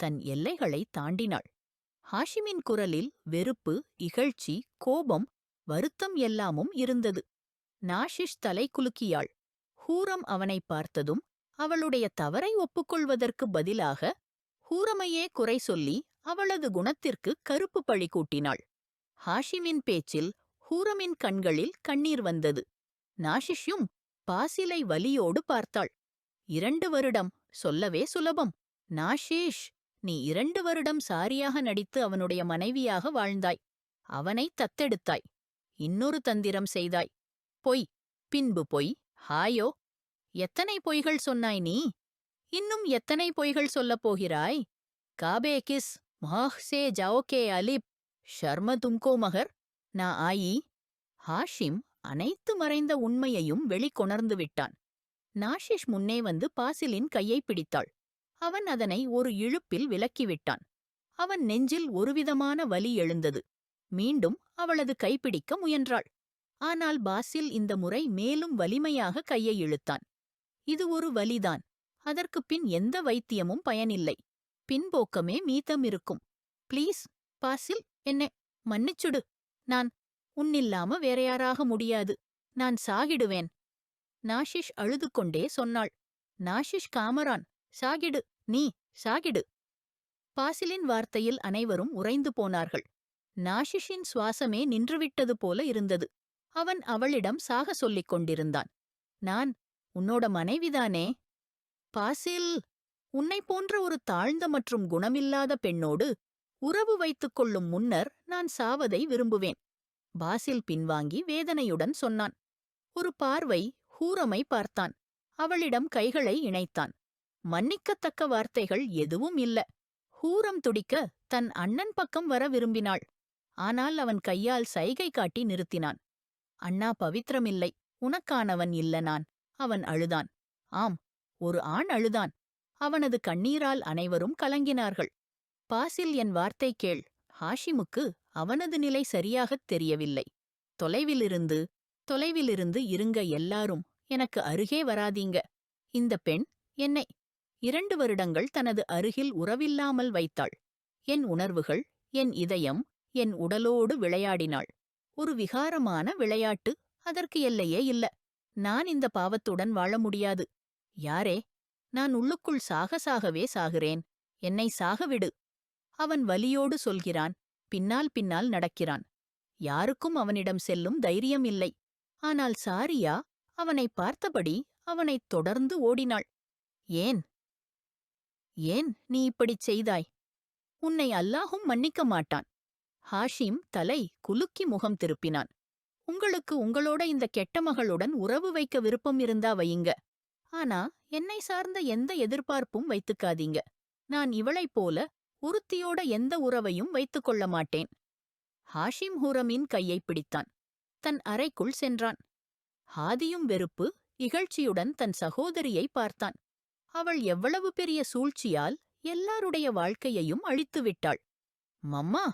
தன் எல்லைகளை தாண்டினாள். ஹாஷிமின் குரலில் வெறுப்பு, இகழ்ச்சி, கோபம், வருத்தம் எல்லாமும் இருந்தது. நாஷிஷ் தலை குலுக்கியாள். ஹூரம் அவனை பார்த்ததும் அவளுடைய தவறை ஒப்புக்கொள்வதற்கு பதிலாக ஹூரமையே குறை சொல்லி அவளது குணத்திற்கு கருப்பு பழி கூட்டினாள். ஹாஷிமின் பேச்சில் ஹூரமின் கண்களில் கண்ணீர் வந்தது. நாஷிஷும் பாசிலை வலியோடு பார்த்தாள். 2 வருடம் சொல்லவே சுலபம். நாஷிஷ், நீ 2 வருடம் சாரியாக நடித்து அவனுடைய மனைவியாக வாழ்ந்தாய். அவனை தத்தெடுத்தாய். இன்னொரு தந்திரம் செய்தாய். பொய், பின்பு பொய், ஹாயோ. எத்தனை பொய்கள் சொன்னாய் நீ? இன்னும் எத்தனை பொய்கள் சொல்லப் போகிறாய்? காபே கிஸ் மஹ் சே ஜாஓகே அலிப் ஷர்ம தும்கோ மகர் நா ஆயி. ஹாஷிம் அனைத்து மறைந்த உண்மையையும் வெளிக்கொணர்ந்து விட்டான். நாஷிஷ் முன்னே வந்து பாசிலின் கையை பிடித்தாள். அவன் அதனை ஒரு இழுப்பில் விலக்கிவிட்டான். அவன் நெஞ்சில் ஒருவிதமான வலி எழுந்தது. மீண்டும் அவளது கைப்பிடிக்க முயன்றாள். ஆனால் பாசில் இந்த முறை மேலும் வலிமையாக கையை இழுத்தான். இது ஒரு வலிதான். அதற்குப் பின் எந்த வைத்தியமும் பயனில்லை. பின்போக்கமே மீதமிருக்கும். ப்ளீஸ் பாசில், என்னை மன்னிச்சுடு. நான் உன்னில்லாம வேற யாராக முடியாது. நான் சாகிடுவேன். நாஷிஷ் அழுது கொண்டே சொன்னாள். நாஷிஷ் காமரான், சாகிடு, நீ சாகிடு. பாசிலின் வார்த்தையில் அனைவரும் உறைந்து போனார்கள். நாஷிஷின் சுவாசமே நின்றுவிட்டது போல இருந்தது. அவன் அவளிடம் சாக சொல்லிக் கொண்டிருந்தான். நான் உன்னோட மனைவிதானே? பாசில், உன்னை போன்ற ஒரு தாழ்ந்த மற்றும் குணமில்லாத பெண்ணோடு உறவு வைத்துக் கொள்ளும் முன்னர் நான் சாவதை விரும்புவேன். பாசில் பின்வாங்கி வேதனையுடன் சொன்னான். ஒரு பார்வை ஹூரமை பார்த்தான். அவளிடம் கைகளை இணைத்தான். மன்னிக்கத்தக்க வார்த்தைகள் எதுவும் இல்ல. ஹூரம் துடிக்க தன் அண்ணன் பக்கம் வர விரும்பினாள். ஆனால் அவன் கையால் சைகை காட்டி நிறுத்தினான். அண்ணா பவித்திரமில்லை, உனக்கானவன் இல்ல நான். அவன் அழுதான். ஆம், ஒரு ஆண் அழுதான். அவனது கண்ணீரால் அனைவரும் கலங்கினார்கள். பாசில், என் வார்த்தை கேள். ஹாஷிமுக்கு அவனது நிலை சரியாகத் தெரியவில்லை. தொலைவிலிருந்து இருங்க எல்லாரும். எனக்கு அருகே வராதீங்க. இந்த பெண் என்னை 2 வருடங்கள் தனது அருகில் உறவில்லாமல் வைத்தாள். என் உணர்வுகள், என் இதயம், என் உடலோடு விளையாடினாள். ஒரு விகாரமான விளையாட்டு. அதற்கு எல்லையே இல்ல. நான் இந்த பாவத்துடன் வாழ முடியாது. யாரே, நான் உள்ளுக்குள் சாகவே சாகிறேன். என்னை சாகவிடு. அவன் வலியோடு சொல்கிறான். பின்னால் நடக்கிறான். யாருக்கும் அவனிடம் செல்லும் தைரியம் இல்லை. ஆனால் சாரியா அவனை பார்த்தபடி அவனைத் தொடர்ந்து ஓடினாள். ஏன் நீ இப்படிச் செய்தாய்? உன்னை அல்லாஹும் மன்னிக்க மாட்டான். ஹாஷிம் தலை குலுக்கி முகம் திருப்பினான். உங்களுக்கு உங்களோட இந்த கெட்ட மகளுடன் உறவு வைக்க விருப்பம் இருந்தா வையுங்க. ஆனா என்னை சார்ந்த எந்த எதிர்பார்ப்பும் வைத்துக்காதீங்க. நான் இவளைப் போல ஒருத்தியோட எந்த உறவையும் வைத்துக் கொள்ள மாட்டேன். ஹாஷிம் ஹூரமின் கையை பிடித்தான். தன் அறைக்குள் சென்றான். ஹாதியும் வெறுப்பு, இகழ்ச்சியுடன் தன் சகோதரியை பார்த்தான். அவள் எவ்வளவு பெரிய சூழ்ச்சியால் எல்லாருடைய வாழ்க்கையையும் அழித்துவிட்டாள். மம்மா!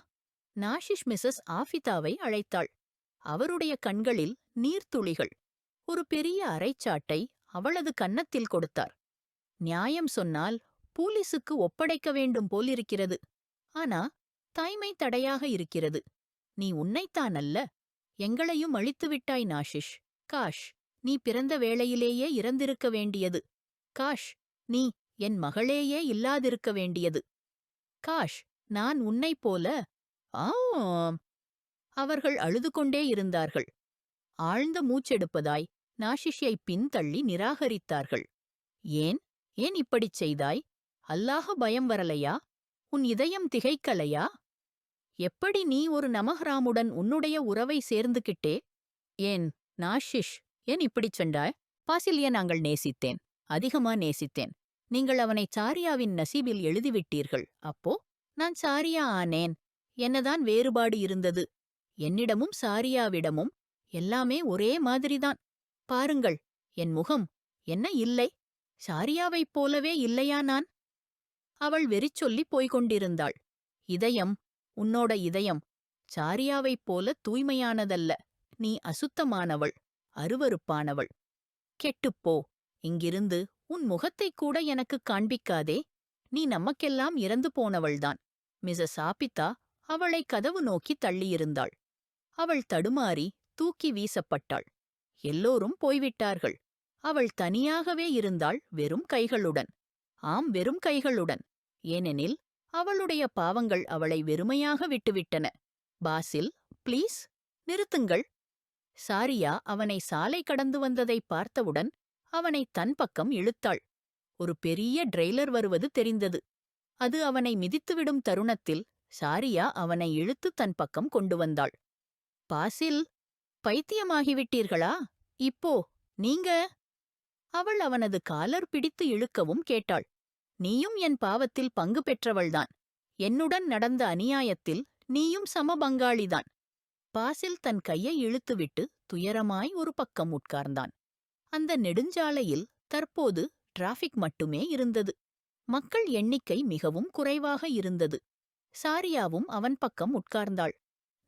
நாஷிஷ் மிஸஸ் ஆஃபிதாவை அழைத்தாள். அவருடைய கண்களில் நீர்த்துளிகள். ஒரு பெரிய அரைச்சாட்டை அவளது கன்னத்தில் கொடுத்தார். நியாயம் சொன்னால் போலீசுக்கு ஒப்படைக்க வேண்டும் போலிருக்கிறது. ஆனா தாய்மை தடையாக இருக்கிறது. நீ உன்னைத்தானல்ல, எங்களையும் அழித்துவிட்டாய் நாஷிஷ். காஷ், நீ பிறந்த வேளையிலேயே இறந்திருக்க வேண்டியது. காஷ், நீ என் மகளேயே இல்லாதிருக்க வேண்டியது. காஷ், நான் உன்னைப் போல. ஆம். அவர்கள் அழுது கொண்டே இருந்தார்கள். ஆழ்ந்த மூச்செடுப்பதாய் நாஷிஷை பின்தள்ளி நிராகரித்தார்கள். ஏன் இப்படிச் செய்தாய்? அல்லாஹ பயம் வரலையா? உன் இதயம் திகைக்கலையா? எப்படி நீ ஒரு நமஹ்ராமுடன் உன்னுடைய உறவை சேர்ந்துகிட்டே? ஏன் நாஷிஷ், ஏன் இப்படிச் சொன்னாய்? பாசிலிய நாங்கள் நேசித்தேன், அதிகமா நேசித்தேன். நீங்கள் அவனை சாரியாவின் நசீபில் எழுதிவிட்டீர்கள். அப்போ நான் சாரியா ஆனேன். என்னதான் வேறுபாடு இருந்தது? என்னிடமும் சாரியாவிடமும் எல்லாமே ஒரே மாதிரிதான். பாருங்கள், என் முகம் என்ன இல்லை? சாரியாவைப் போலவே இல்லையா நான்? அவள் வெறிச்சொல்லிப் போய்க் கொண்டிருந்தாள். இதயம், உன்னோட இதயம் சாரியாவைப் போல தூய்மையானதல்ல. நீ அசுத்தமானவள், அருவருப்பானவள். கெட்டுப்போ. இங்கிருந்து உன் முகத்தைக் கூட எனக்குக் காண்பிக்காதே. நீ நமக்கெல்லாம் இறந்து போனவள்தான். மிஸஸ் ஆபிதா அவளை கதவு நோக்கி தள்ளியிருந்தாள். அவள் தடுமாறி தூக்கி வீசப்பட்டாள். எல்லோரும் போய்விட்டார்கள். அவள் தனியாகவே இருந்தாள், வெறும் கைகளுடன். ஆம், வெறும் கைகளுடன். ஏனெனில் அவளுடைய பாவங்கள் அவளை வெறுமையாக விட்டுவிட்டன. பாசில், ப்ளீஸ் நிறுத்துங்கள். சாரியா அவனை சாலை கடந்து வந்ததை பார்த்தவுடன் அவனை தன் பக்கம் இழுத்தாள். ஒரு பெரிய ட்ரெய்லர் வருவது தெரிந்தது. அது அவனை மிதித்துவிடும் தருணத்தில் சாரியா அவனை இழுத்து தன் பக்கம் கொண்டு வந்தாள். பாசில், பைத்தியமாகிவிட்டீர்களா? இப்போ நீங்க? அவள் அவனது காலர் பிடித்து இழுக்கவும் கேட்டாள். நீயும் என் பாவத்தில் பங்கு பெற்றவள்தான். என்னுடன் நடந்த அநியாயத்தில் நீயும் சமபங்காளிதான். பாசில் தன் கையை இழுத்துவிட்டு துயரமாய் ஒரு பக்கம் உட்கார்ந்தான். அந்த நெடுஞ்சாலையில் தற்போது டிராஃபிக் மட்டுமே இருந்தது. மக்கள் எண்ணிக்கை மிகவும் குறைவாக இருந்தது. சாரியாவும் அவன் பக்கம் உட்கார்ந்தாள்.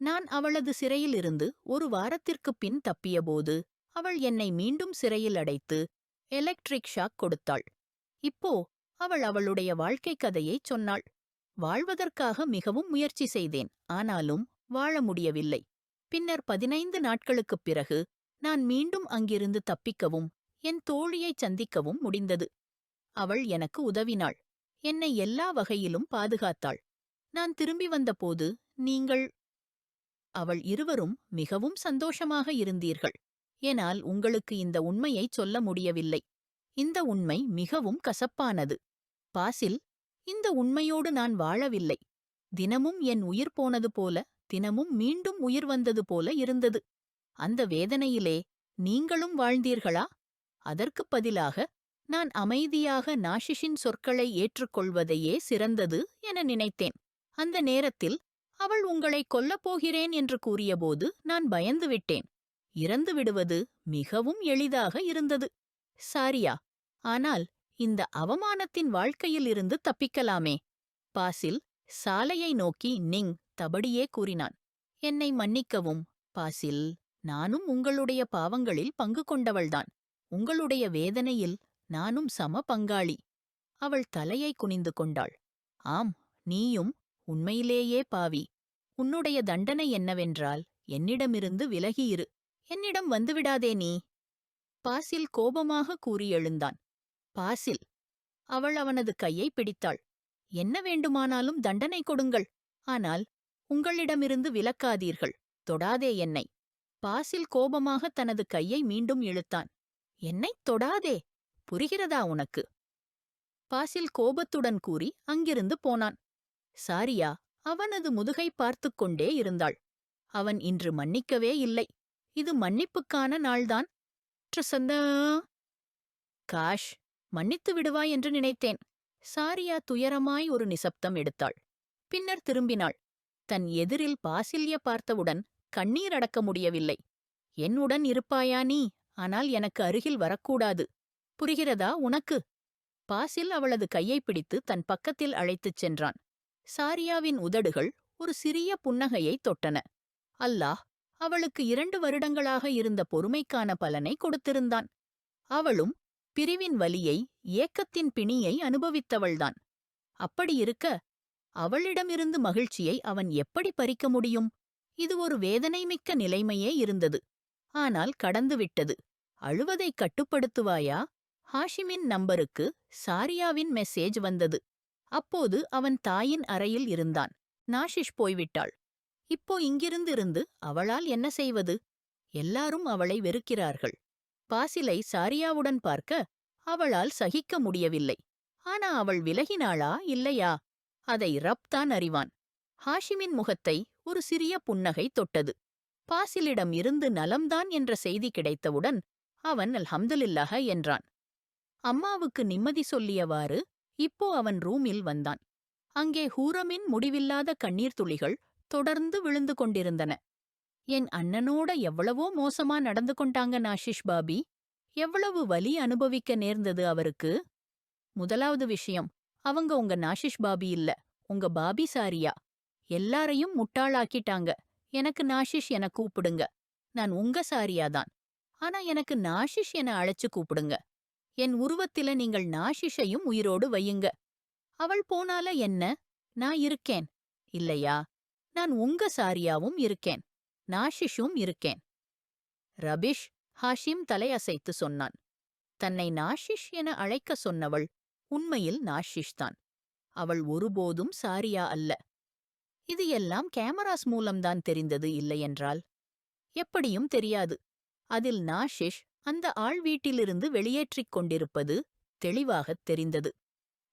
நான் அவளது சிறையிலிருந்து ஒரு வாரத்திற்குப் பின் தப்பியபோது அவள் என்னை மீண்டும் சிறையில் அடைத்து எலக்ட்ரிக் ஷாக் கொடுத்தாள். இப்போ அவள் அவளுடைய வாழ்க்கைக் கதையைச் சொன்னாள். வாழ்வதற்காக மிகவும் முயற்சி செய்தேன், ஆனாலும் வாழ முடியவில்லை. பின்னர் 15 நாட்களுக்குப் பிறகு நான் மீண்டும் அங்கிருந்து தப்பிக்கவும் என் தோழியைச் சந்திக்கவும் முடிந்தது. அவள் எனக்கு உதவினாள். என்னை எல்லா வகையிலும் பாதுகாத்தாள். நான் திரும்பி வந்தபோது நீங்கள் அவள் இருவரும் மிகவும் சந்தோஷமாக இருந்தீர்கள். என்னால் உங்களுக்கு இந்த உண்மையைச் சொல்ல முடியவில்லை. இந்த உண்மை மிகவும் கசப்பானது. பாசில், இந்த உண்மையோடு நான் வாழவில்லை. தினமும் என் உயிர் போனது போல, தினமும் மீண்டும் உயிர் வந்தது போல இருந்தது. அந்த வேதனையிலே நீங்களும் வாழ்ந்தீர்களா? அதற்குப் பதிலாக நான் அமைதியாக நாஷிஷின் சொற்களை ஏற்றுக்கொள்வதையே சிறந்தது என நினைத்தேன். அந்த நேரத்தில் அவள் உங்களை கொல்லப் போகிறேன் என்று கூறியபோது நான் பயந்துவிட்டேன். இறந்து விடுவது மிகவும் எளிதாக இருந்தது. சாரியா, ஆனால் இந்த அவமானத்தின் வாழ்க்கையில் இருந்து தப்பிக்கலாமே. பாசில் சாலையை நோக்கி நிங் தபடியே கூறினான். என்னை மன்னிக்கவும் பாசில், நானும் உங்களுடைய பாவங்களில் பங்கு கொண்டவள்தான். உங்களுடைய வேதனையில் நானும் சம பங்காளி. அவள் தலையை குனிந்து கொண்டாள். ஆம், நீயும் உண்மையிலேயே பாவி. உன்னுடைய தண்டனை என்னவென்றால் என்னிடமிருந்து விலகியிரு. என்னிடம் வந்துவிடாதே நீ. பாசில் கோபமாக கூறி எழுந்தான். பாசில். அவள் அவனது கையை பிடித்தாள். என்ன வேண்டுமானாலும் தண்டனை கொடுங்கள், ஆனால் உங்களிடமிருந்து விலக்காதீர்கள். தொடாதே என்னை. பாசில் கோபமாக தனது கையை மீண்டும் இழுத்தான். என்னைத் தொடாதே, புரிகிறதா உனக்கு? பாசில் கோபத்துடன் கூறி அங்கிருந்து போனான். சாரியா அவனது முதுகை பார்த்துக் கொண்டே இருந்தாள். அவன் இன்று மன்னிக்கவே இல்லை. இது மன்னிப்புக்கான நாள்தான். ட்ரசந்தா. காஷ், மன்னித்து விடுவாய் என்று நினைத்தேன். சாரியா துயரமாய் ஒரு நிசப்தம் எடுத்தாள். பின்னர் திரும்பினாள். தன் எதிரில் பாசில்ய பார்த்தவுடன் கண்ணீர் அடக்க முடியவில்லை. என்னுடன் இருப்பாயா நீ? ஆனால் எனக்கு அருகில் வரக்கூடாது. புரிகிறதா உனக்கு? பாசில் அவளது கையை பிடித்து தன் பக்கத்தில் அழைத்துச் சென்றான். சாரியாவின் உதடுகள் ஒரு சிறிய புன்னகையைத் தொட்டன. அல்லாஹ் அவளுக்கு 2 வருடங்களாக இருந்த பொறுமைக்கான பலனை கொடுத்திருந்தான். அவளும் பிரிவின் வலியை, ஏக்கத்தின் பிணியை அனுபவித்தவள்தான். அப்படியிருக்க அவளிடமிருந்து மகிழ்ச்சியை அவன் எப்படி பறிக்க முடியும்? இது ஒரு வேதனைமிக்க நிலைமையே இருந்தது. ஆனால் கடந்துவிட்டது. அழுவதைக் கட்டுப்படுத்துவாயா? ஹாஷிமின் நம்பருக்கு சாரியாவின் மெசேஜ் வந்தது. அப்போது அவன் தாயின் அறையில் இருந்தான். நாஷிஷ் போய்விட்டாள். இப்போ இங்கிருந்திருந்து அவளால் என்ன செய்வது? எல்லாரும் அவளை வெறுக்கிறார்கள். பாசிலை சாரியாவுடன் பார்க்க அவளால் சகிக்க முடியவில்லை. ஆனா அவள் விலகினாளா இல்லையா? அதை ரப் தான் அறிவான். ஹாஷிமின் முகத்தை ஒரு சிறிய புன்னகை தொட்டது. பாசிலிடம் இருந்து நலம்தான் என்ற செய்தி கிடைத்தவுடன் அவன் அல்ஹம்துலில்லாஹ் என்றான். அம்மாவுக்கு நிம்மதி சொல்லியவாறு இப்போ அவன் ரூமில் வந்தான். அங்கே ஹூரமின் முடிவில்லாத கண்ணீர் துளிகள் தொடர்ந்து விழுந்து கொண்டிருந்தன. என் அண்ணனோட எவ்வளவோ மோசமா நடந்து கொண்டாங்க நாஷிஷ் பாபி. எவ்வளவு வலி அனுபவிக்க நேர்ந்தது அவருக்கு. முதலாவது விஷயம், அவங்க உங்க நாஷிஷ் பாபி இல்ல, உங்க பாபி சாரியா. எல்லாரையும் முட்டாளாக்கிட்டாங்க. எனக்கு நாஷிஷ் என கூப்பிடுங்க. நான் உங்க சாரியாதான். ஆனா எனக்கு நாஷிஷ் என அழைச்சு கூப்பிடுங்க. என் உருவத்தில நீங்கள் நாஷிஷையும் உயிரோடு வையுங்க. அவள் போனால என்ன? நான் இருக்கேன் இல்லையா? நான் உங்க சாரியாவும் இருக்கேன், நாஷிஷும் இருக்கேன். ரபிஷ், ஹாஷிம் தலையசைத்து சொன்னான். தன்னை நாஷிஷ் என அழைக்க சொன்னவள் உண்மையில் நாஷிஷ்தான். அவள் ஒருபோதும் சாரியா அல்ல. இது எல்லாம் கேமராஸ் மூலம்தான் தெரிந்தது இல்லையென்றால்? எப்படியும் தெரியாது. அதில் நாஷிஷ் அந்த ஆள் வீட்டிலிருந்து வெளியேற்றிக் கொண்டிருப்பது தெளிவாகத் தெரிந்தது.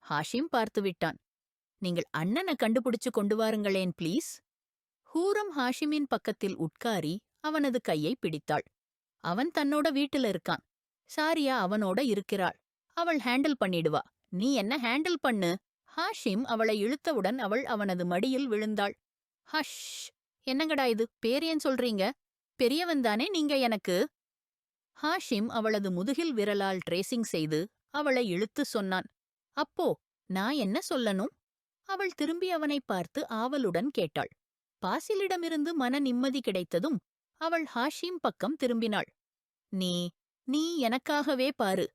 ஹாஷிம் பார்த்துவிட்டான். நீங்கள் அண்ணனை கண்டுபிடிச்சு கொண்டு வாருங்களேன் ப்ளீஸ். ஹூரம் ஹாஷிமின் பக்கத்தில் உட்காரி அவனது கையை பிடித்தாள். அவன் தன்னோட வீட்டில இருக்கான். சாரியா அவனோட இருக்கிறாள். அவள் ஹேண்டில் பண்ணிடுவா. நீ என்ன ஹேண்டில் பண்ணு. ஹாஷிம் அவளை இழுத்தவுடன் அவள் அவனது மடியில் விழுந்தாள். ஹஷ், என்னங்கடா இது, பேர் ஏன் சொல்றீங்க? பெரியவன்தானே நீங்க எனக்கு. ஹாஷிம் அவளது முதுகில் விரலால் ட்ரேசிங் செய்து அவளை இழுத்து சொன்னான். அப்போ நான் என்ன சொல்லணும்? அவள் திரும்பி அவனை பார்த்து ஆவலுடன் கேட்டாள். பாசிலிடமிருந்து மன நிம்மதி கிடைத்ததும் அவள் ஹாஷிம் பக்கம் திரும்பினாள். நீ நீ எனக்காகவே பாரு,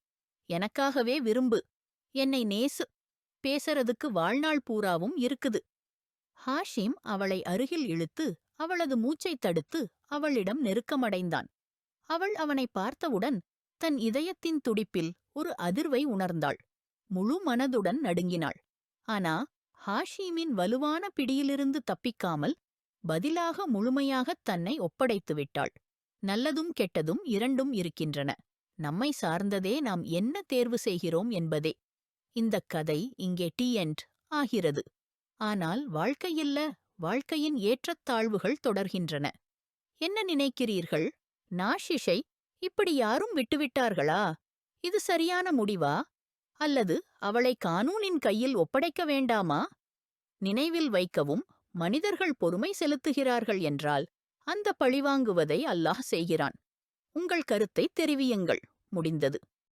எனக்காகவே விரும்பு, என்னை நேசு. பேசறதுக்கு வாழ்நாள் பூராவும் இருக்குது. ஹாஷிம் அவளை அருகில் இழுத்து அவளது மூச்சைத் தடுத்து அவளிடம் நெருக்கமடைந்தான். அவள் அவனை பார்த்தவுடன் தன் இதயத்தின் துடிப்பில் ஒரு அதிர்வை உணர்ந்தாள். முழு மனதுடன் நடுங்கினாள். ஆனா ஹாஷிமின் வலுவான பிடியிலிருந்து தப்பிக்காமல் பதிலாக முழுமையாகத் தன்னை ஒப்படைத்து விட்டாள். நல்லதும் கெட்டதும் இரண்டும் இருக்கின்றன. நம்மை சார்ந்ததே நாம் என்ன தேர்வு செய்கிறோம் என்பதே. இந்தக் கதை இங்கே எண்ட் ஆகிறது. ஆனால் வாழ்க்கையில்ல, வாழ்க்கையின் ஏற்றத்தாழ்வுகள் தொடர்கின்றன. என்ன நினைக்கிறீர்கள்? நாஷிஷை இப்படி யாரும் விட்டுவிட்டார்களா? இது சரியான முடிவா? அல்லது அவளை கானூனின் கையில் ஒப்படைக்க வேண்டாமா? நினைவில் வைக்கவும், மனிதர்கள் பொறுமை செலுத்துகிறார்கள் என்றால் அந்த பழிவாங்குவதை அல்லாஹ் செய்கிறான். உங்கள் கருத்தைத் தெரிவியுங்கள். முடிந்தது.